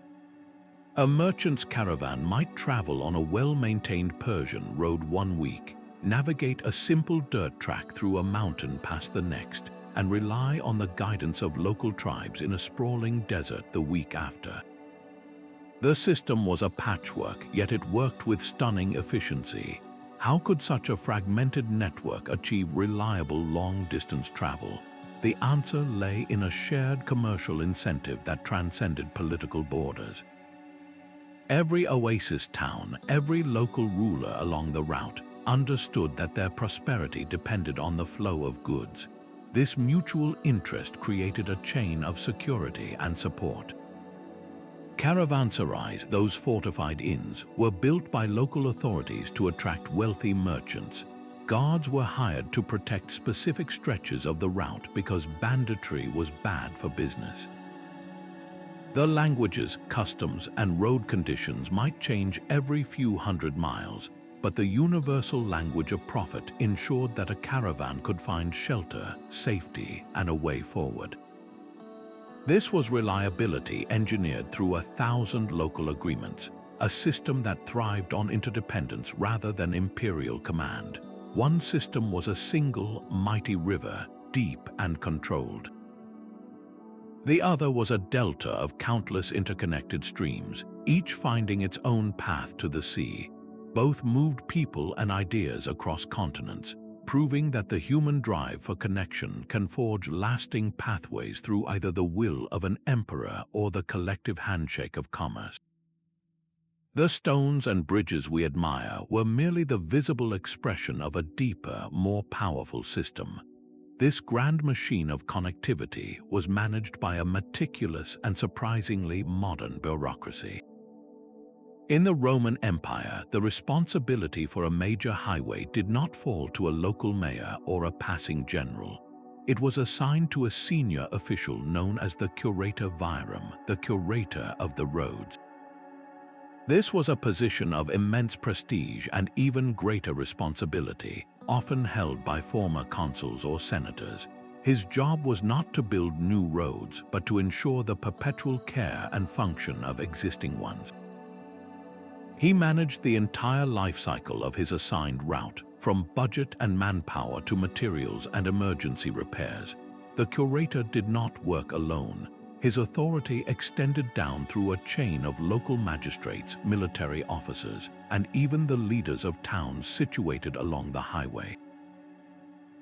A merchant's caravan might travel on a well-maintained Persian road one week, navigate a simple dirt track through a mountain past the next, and rely on the guidance of local tribes in a sprawling desert the week after. The system was a patchwork, yet it worked with stunning efficiency. How could such a fragmented network achieve reliable long-distance travel? The answer lay in a shared commercial incentive that transcended political borders. Every oasis town, every local ruler along the route, understood that their prosperity depended on the flow of goods. This mutual interest created a chain of security and support. Caravanserais, those fortified inns, were built by local authorities to attract wealthy merchants. Guards were hired to protect specific stretches of the route because banditry was bad for business. The languages, customs, and road conditions might change every few hundred miles, but the universal language of profit ensured that a caravan could find shelter, safety, and a way forward. This was reliability engineered through 1,000 local agreements, a system that thrived on interdependence rather than imperial command. One system was a single, mighty river, deep and controlled. The other was a delta of countless interconnected streams, each finding its own path to the sea. Both moved people and ideas across continents, proving that the human drive for connection can forge lasting pathways through either the will of an emperor or the collective handshake of commerce. The stones and bridges we admire were merely the visible expression of a deeper, more powerful system. This grand machine of connectivity was managed by a meticulous and surprisingly modern bureaucracy. In the Roman Empire, the responsibility for a major highway did not fall to a local mayor or a passing general. It was assigned to a senior official known as the Curator Virum, the curator of the roads. This was a position of immense prestige and even greater responsibility, often held by former consuls or senators. His job was not to build new roads, but to ensure the perpetual care and function of existing ones. He managed the entire life cycle of his assigned route, from budget and manpower to materials and emergency repairs. The curator did not work alone. His authority extended down through a chain of local magistrates, military officers, and even the leaders of towns situated along the highway.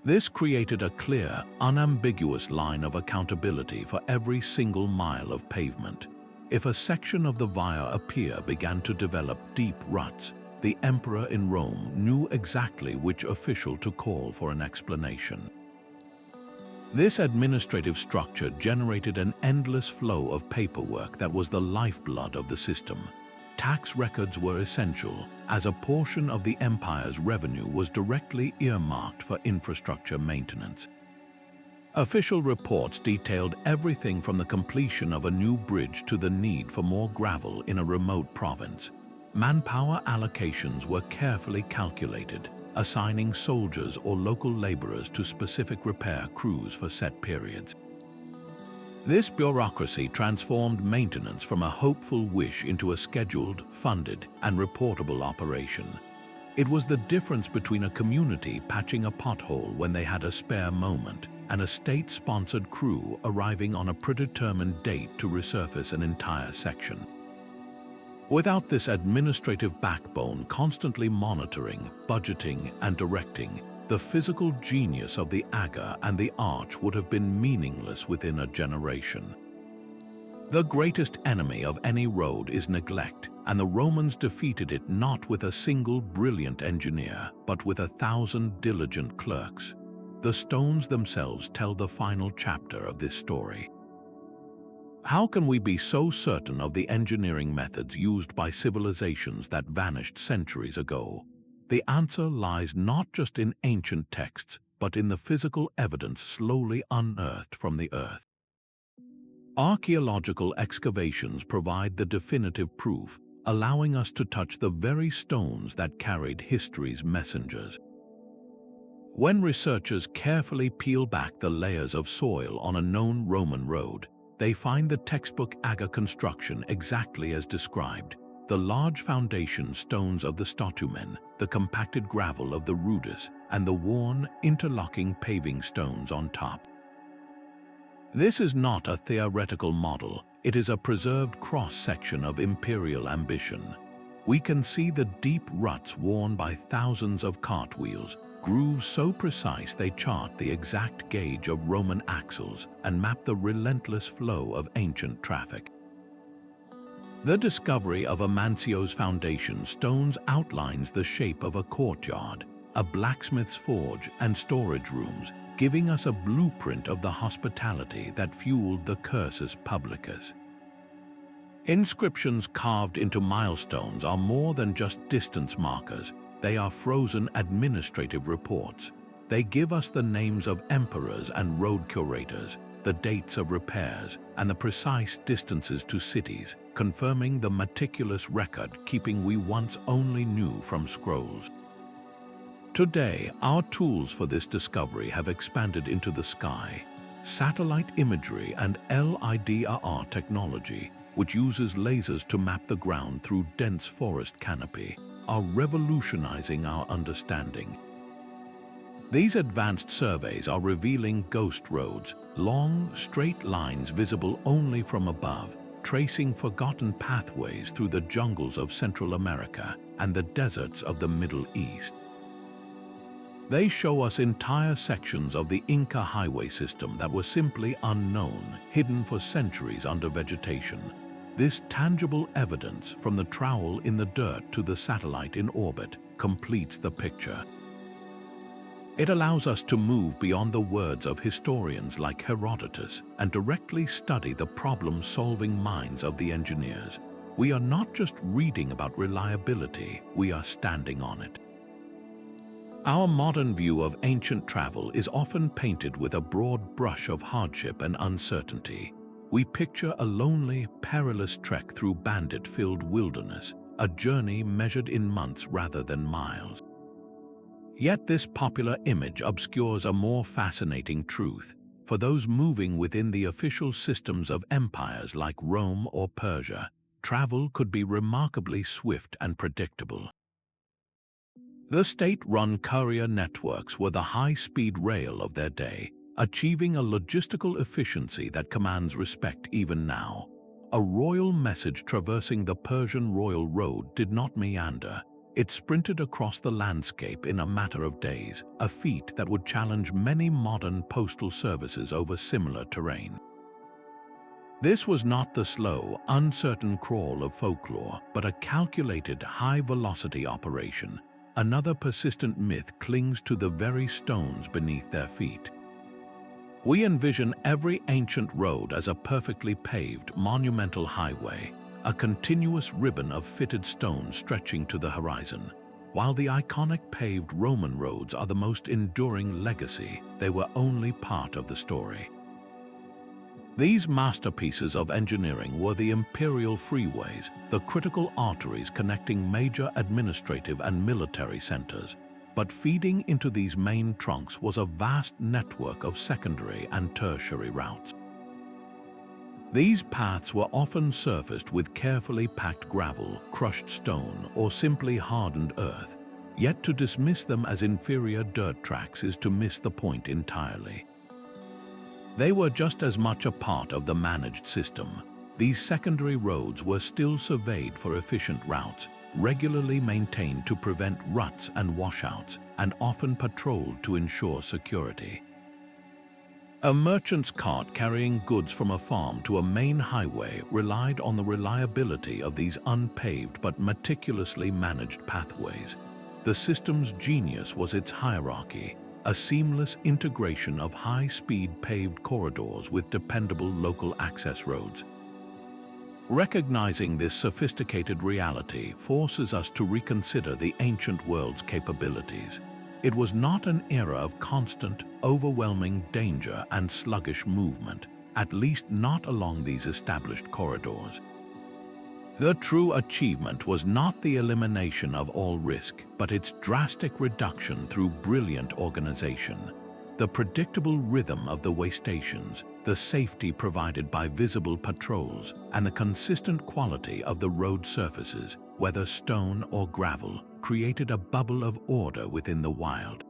This created a clear, unambiguous line of accountability for every single mile of pavement. If a section of the Via Appia began to develop deep ruts, the emperor in Rome knew exactly which official to call for an explanation. This administrative structure generated an endless flow of paperwork that was the lifeblood of the system. Tax records were essential, as a portion of the empire's revenue was directly earmarked for infrastructure maintenance. Official reports detailed everything from the completion of a new bridge to the need for more gravel in a remote province. Manpower allocations were carefully calculated, assigning soldiers or local laborers to specific repair crews for set periods. This bureaucracy transformed maintenance from a hopeful wish into a scheduled, funded, and reportable operation. It was the difference between a community patching a pothole when they had a spare moment and a state-sponsored crew arriving on a predetermined date to resurface an entire section. Without this administrative backbone constantly monitoring, budgeting, and directing, the physical genius of the Aga and the Arch would have been meaningless within a generation. The greatest enemy of any road is neglect, and the Romans defeated it not with a single brilliant engineer, but with 1,000 diligent clerks. The stones themselves tell the final chapter of this story. How can we be so certain of the engineering methods used by civilizations that vanished centuries ago? The answer lies not just in ancient texts, but in the physical evidence slowly unearthed from the earth. Archaeological excavations provide the definitive proof, allowing us to touch the very stones that carried history's messengers. When researchers carefully peel back the layers of soil on a known Roman road, they find the textbook Aga construction exactly as described: the large foundation stones of the statumen, the compacted gravel of the rudis, and the worn, interlocking paving stones on top. This is not a theoretical model, it is a preserved cross-section of imperial ambition. We can see the deep ruts worn by thousands of cartwheels, grooves so precise they chart the exact gauge of Roman axles and map the relentless flow of ancient traffic. The discovery of Amancio's foundation stones outlines the shape of a courtyard, a blacksmith's forge, and storage rooms, giving us a blueprint of the hospitality that fueled the Cursus Publicus. Inscriptions carved into milestones are more than just distance markers. They are frozen administrative reports. They give us the names of emperors and road curators, the dates of repairs, and the precise distances to cities, confirming the meticulous record-keeping we once only knew from scrolls. Today, our tools for this discovery have expanded into the sky. Satellite imagery and LIDAR technology, which uses lasers to map the ground through dense forest canopy, are revolutionizing our understanding. These advanced surveys are revealing ghost roads, long, straight lines visible only from above, tracing forgotten pathways through the jungles of Central America and the deserts of the Middle East. They show us entire sections of the Inca highway system that were simply unknown, hidden for centuries under vegetation. This tangible evidence, from the trowel in the dirt to the satellite in orbit, completes the picture. It allows us to move beyond the words of historians like Herodotus and directly study the problem-solving minds of the engineers. We are not just reading about reliability, we are standing on it. Our modern view of ancient travel is often painted with a broad brush of hardship and uncertainty. We picture a lonely, perilous trek through bandit-filled wilderness, a journey measured in months rather than miles. Yet this popular image obscures a more fascinating truth. For those moving within the official systems of empires like Rome or Persia, travel could be remarkably swift and predictable. The state-run courier networks were the high-speed rail of their day, achieving a logistical efficiency that commands respect even now. A royal message traversing the Persian Royal Road did not meander. It sprinted across the landscape in a matter of days, a feat that would challenge many modern postal services over similar terrain. This was not the slow, uncertain crawl of folklore, but a calculated, high-velocity operation. Another persistent myth clings to the very stones beneath their feet. We envision every ancient road as a perfectly paved, monumental highway, a continuous ribbon of fitted stone stretching to the horizon. While the iconic paved Roman roads are the most enduring legacy, they were only part of the story. These masterpieces of engineering were the imperial freeways, the critical arteries connecting major administrative and military centers. But feeding into these main trunks was a vast network of secondary and tertiary routes. These paths were often surfaced with carefully packed gravel, crushed stone, or simply hardened earth. Yet to dismiss them as inferior dirt tracks is to miss the point entirely. They were just as much a part of the managed system. These secondary roads were still surveyed for efficient routes, regularly maintained to prevent ruts and washouts, and often patrolled to ensure security. A merchant's cart carrying goods from a farm to a main highway relied on the reliability of these unpaved but meticulously managed pathways. The system's genius was its hierarchy, a seamless integration of high-speed paved corridors with dependable local access roads. Recognizing this sophisticated reality forces us to reconsider the ancient world's capabilities. It was not an era of constant, overwhelming danger and sluggish movement, at least not along these established corridors. The true achievement was not the elimination of all risk, but its drastic reduction through brilliant organization. The predictable rhythm of the Waystations, the safety provided by visible patrols, and the consistent quality of the road surfaces, whether stone or gravel, created a bubble of order within the wild.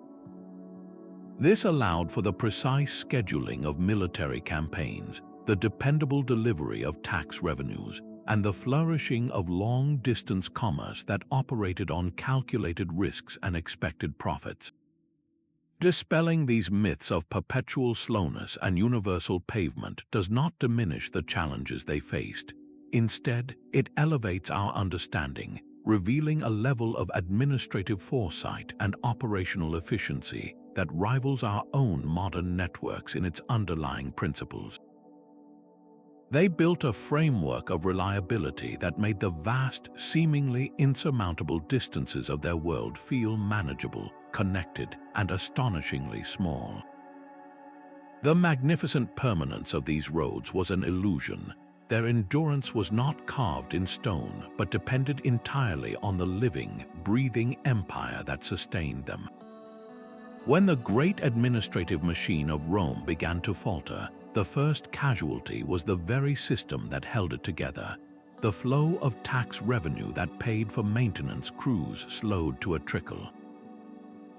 This allowed for the precise scheduling of military campaigns, the dependable delivery of tax revenues, and the flourishing of long-distance commerce that operated on calculated risks and expected profits. Dispelling these myths of perpetual slowness and universal pavement does not diminish the challenges they faced. Instead, it elevates our understanding, revealing a level of administrative foresight and operational efficiency that rivals our own modern networks in its underlying principles. They built a framework of reliability that made the vast, seemingly insurmountable distances of their world feel manageable, connected, and astonishingly small. The magnificent permanence of these roads was an illusion. Their endurance was not carved in stone, but depended entirely on the living, breathing empire that sustained them. When the great administrative machine of Rome began to falter, the first casualty was the very system that held it together. The flow of tax revenue that paid for maintenance crews slowed to a trickle.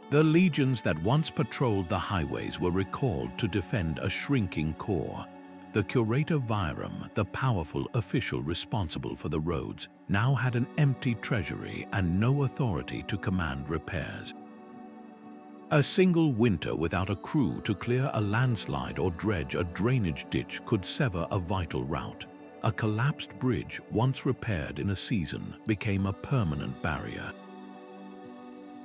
The legions that once patrolled the highways were recalled to defend a shrinking core. The curator virum, the powerful official responsible for the roads, now had an empty treasury and no authority to command repairs. A single winter without a crew to clear a landslide or dredge a drainage ditch could sever a vital route. A collapsed bridge, once repaired in a season, became a permanent barrier.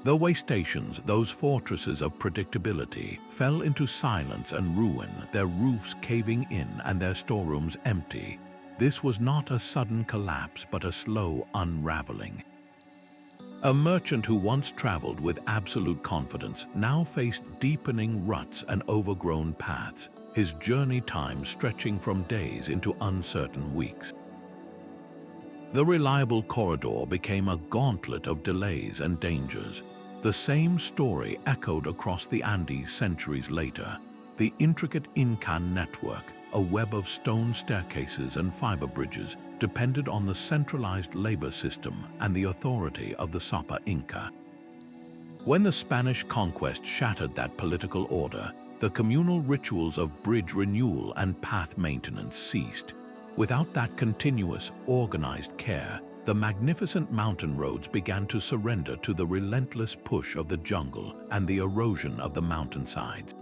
The Waystations, those fortresses of predictability, fell into silence and ruin, their roofs caving in and their storerooms empty. This was not a sudden collapse but a slow unraveling. A merchant who once traveled with absolute confidence now faced deepening ruts and overgrown paths, his journey time stretching from days into uncertain weeks. The reliable corridor became a gauntlet of delays and dangers. The same story echoed across the Andes centuries later. The intricate Incan network, a web of stone staircases and fiber bridges, depended on the centralized labor system and the authority of the Sapa Inca. When the Spanish conquest shattered that political order, the communal rituals of bridge renewal and path maintenance ceased. Without that continuous, organized care, the magnificent mountain roads began to surrender to the relentless push of the jungle and the erosion of the mountainsides.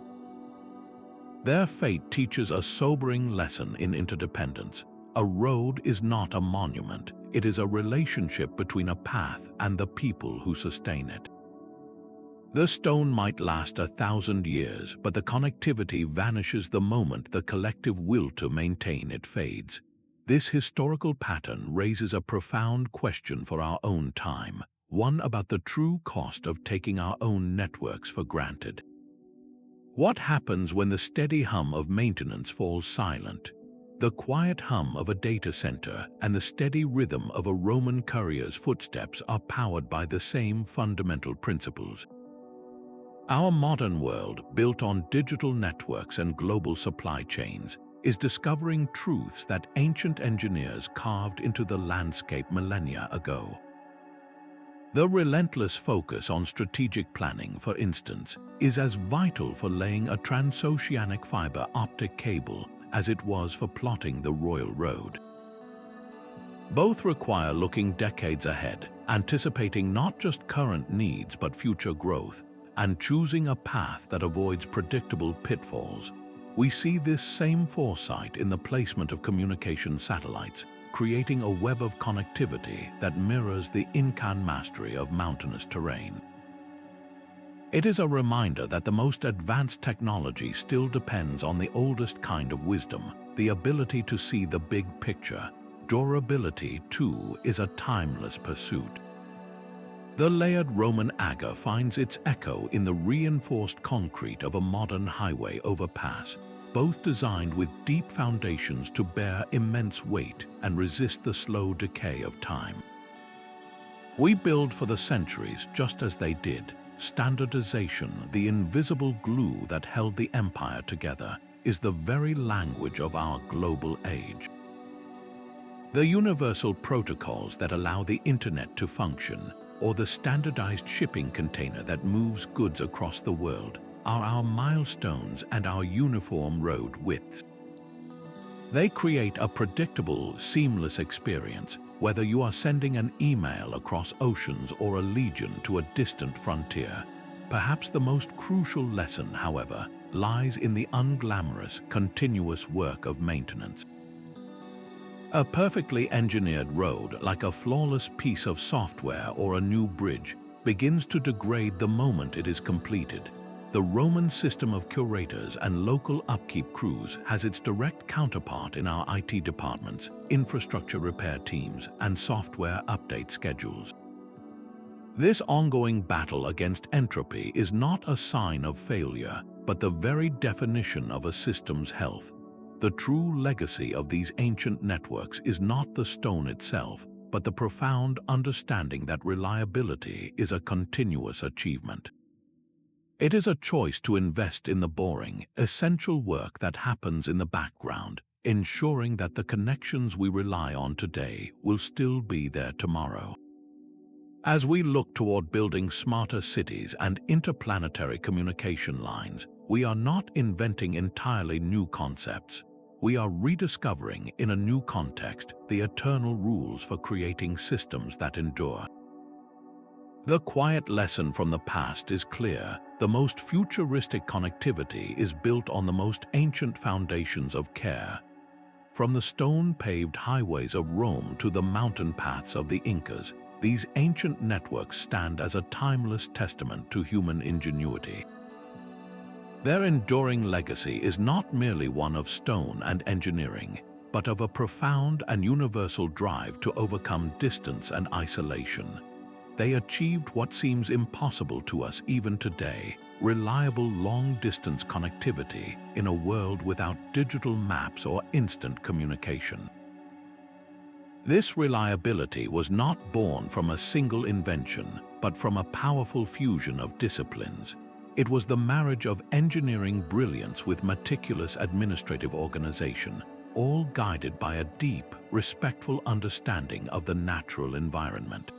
Their fate teaches a sobering lesson in interdependence. A road is not a monument, it is a relationship between a path and the people who sustain it. The stone might last 1,000 years, but the connectivity vanishes the moment the collective will to maintain it fades. This historical pattern raises a profound question for our own time, one about the true cost of taking our own networks for granted. What happens when the steady hum of maintenance falls silent? The quiet hum of a data center and the steady rhythm of a Roman courier's footsteps are powered by the same fundamental principles. Our modern world, built on digital networks and global supply chains, is discovering truths that ancient engineers carved into the landscape millennia ago. The relentless focus on strategic planning, for instance, is as vital for laying a transoceanic fiber optic cable as it was for plotting the Royal Road. Both require looking decades ahead, anticipating not just current needs but future growth, and choosing a path that avoids predictable pitfalls. We see this same foresight in the placement of communication satellites, creating a web of connectivity that mirrors the Incan mastery of mountainous terrain. It is a reminder that the most advanced technology still depends on the oldest kind of wisdom, the ability to see the big picture. Durability, too, is a timeless pursuit. The layered Roman agger finds its echo in the reinforced concrete of a modern highway overpass, both designed with deep foundations to bear immense weight and resist the slow decay of time. We build for the centuries just as they did. Standardization, the invisible glue that held the empire together, is the very language of our global age. The universal protocols that allow the internet to function, or the standardized shipping container that moves goods across the world, are our milestones and our uniform road widths. They create a predictable, seamless experience, whether you are sending an email across oceans or a legion to a distant frontier. Perhaps the most crucial lesson, however, lies in the unglamorous, continuous work of maintenance. A perfectly engineered road, like a flawless piece of software or a new bridge, begins to degrade the moment it is completed. The Roman system of curators and local upkeep crews has its direct counterpart in our IT departments, infrastructure repair teams, and software update schedules. This ongoing battle against entropy is not a sign of failure, but the very definition of a system's health. The true legacy of these ancient networks is not the stone itself, but the profound understanding that reliability is a continuous achievement. It is a choice to invest in the boring, essential work that happens in the background, ensuring that the connections we rely on today will still be there tomorrow. As we look toward building smarter cities and interplanetary communication lines, we are not inventing entirely new concepts. We are rediscovering, in a new context, the eternal rules for creating systems that endure. The quiet lesson from the past is clear. The most futuristic connectivity is built on the most ancient foundations of care. From the stone-paved highways of Rome to the mountain paths of the Incas, these ancient networks stand as a timeless testament to human ingenuity. Their enduring legacy is not merely one of stone and engineering, but of a profound and universal drive to overcome distance and isolation. They achieved what seems impossible to us even today: reliable long-distance connectivity in a world without digital maps or instant communication. This reliability was not born from a single invention, but from a powerful fusion of disciplines. It was the marriage of engineering brilliance with meticulous administrative organization, all guided by a deep, respectful understanding of the natural environment.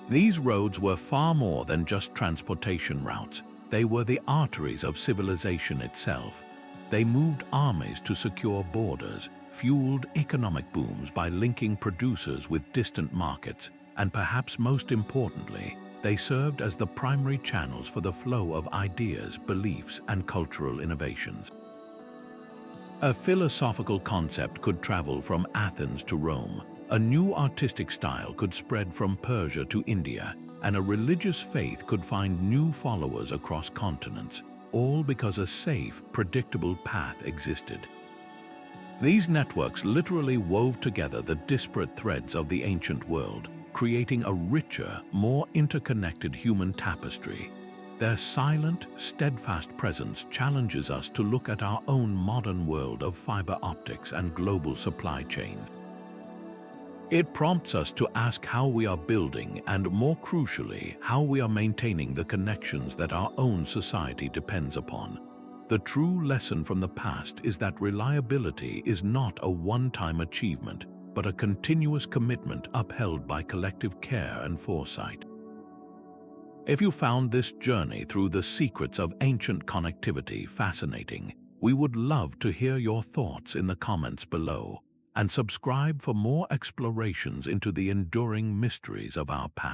These roads were far more than just transportation routes. They were the arteries of civilization itself. They moved armies to secure borders, fueled economic booms by linking producers with distant markets, and perhaps most importantly, they served as the primary channels for the flow of ideas, beliefs, and cultural innovations. A philosophical concept could travel from Athens to Rome, a new artistic style could spread from Persia to India, and a religious faith could find new followers across continents, all because a safe, predictable path existed. These networks literally wove together the disparate threads of the ancient world, creating a richer, more interconnected human tapestry. Their silent, steadfast presence challenges us to look at our own modern world of fiber optics and global supply chains. It prompts us to ask how we are building and, more crucially, how we are maintaining the connections that our own society depends upon. The true lesson from the past is that reliability is not a one-time achievement, but a continuous commitment upheld by collective care and foresight. If you found this journey through the secrets of ancient connectivity fascinating, we would love to hear your thoughts in the comments below, and subscribe for more explorations into the enduring mysteries of our past.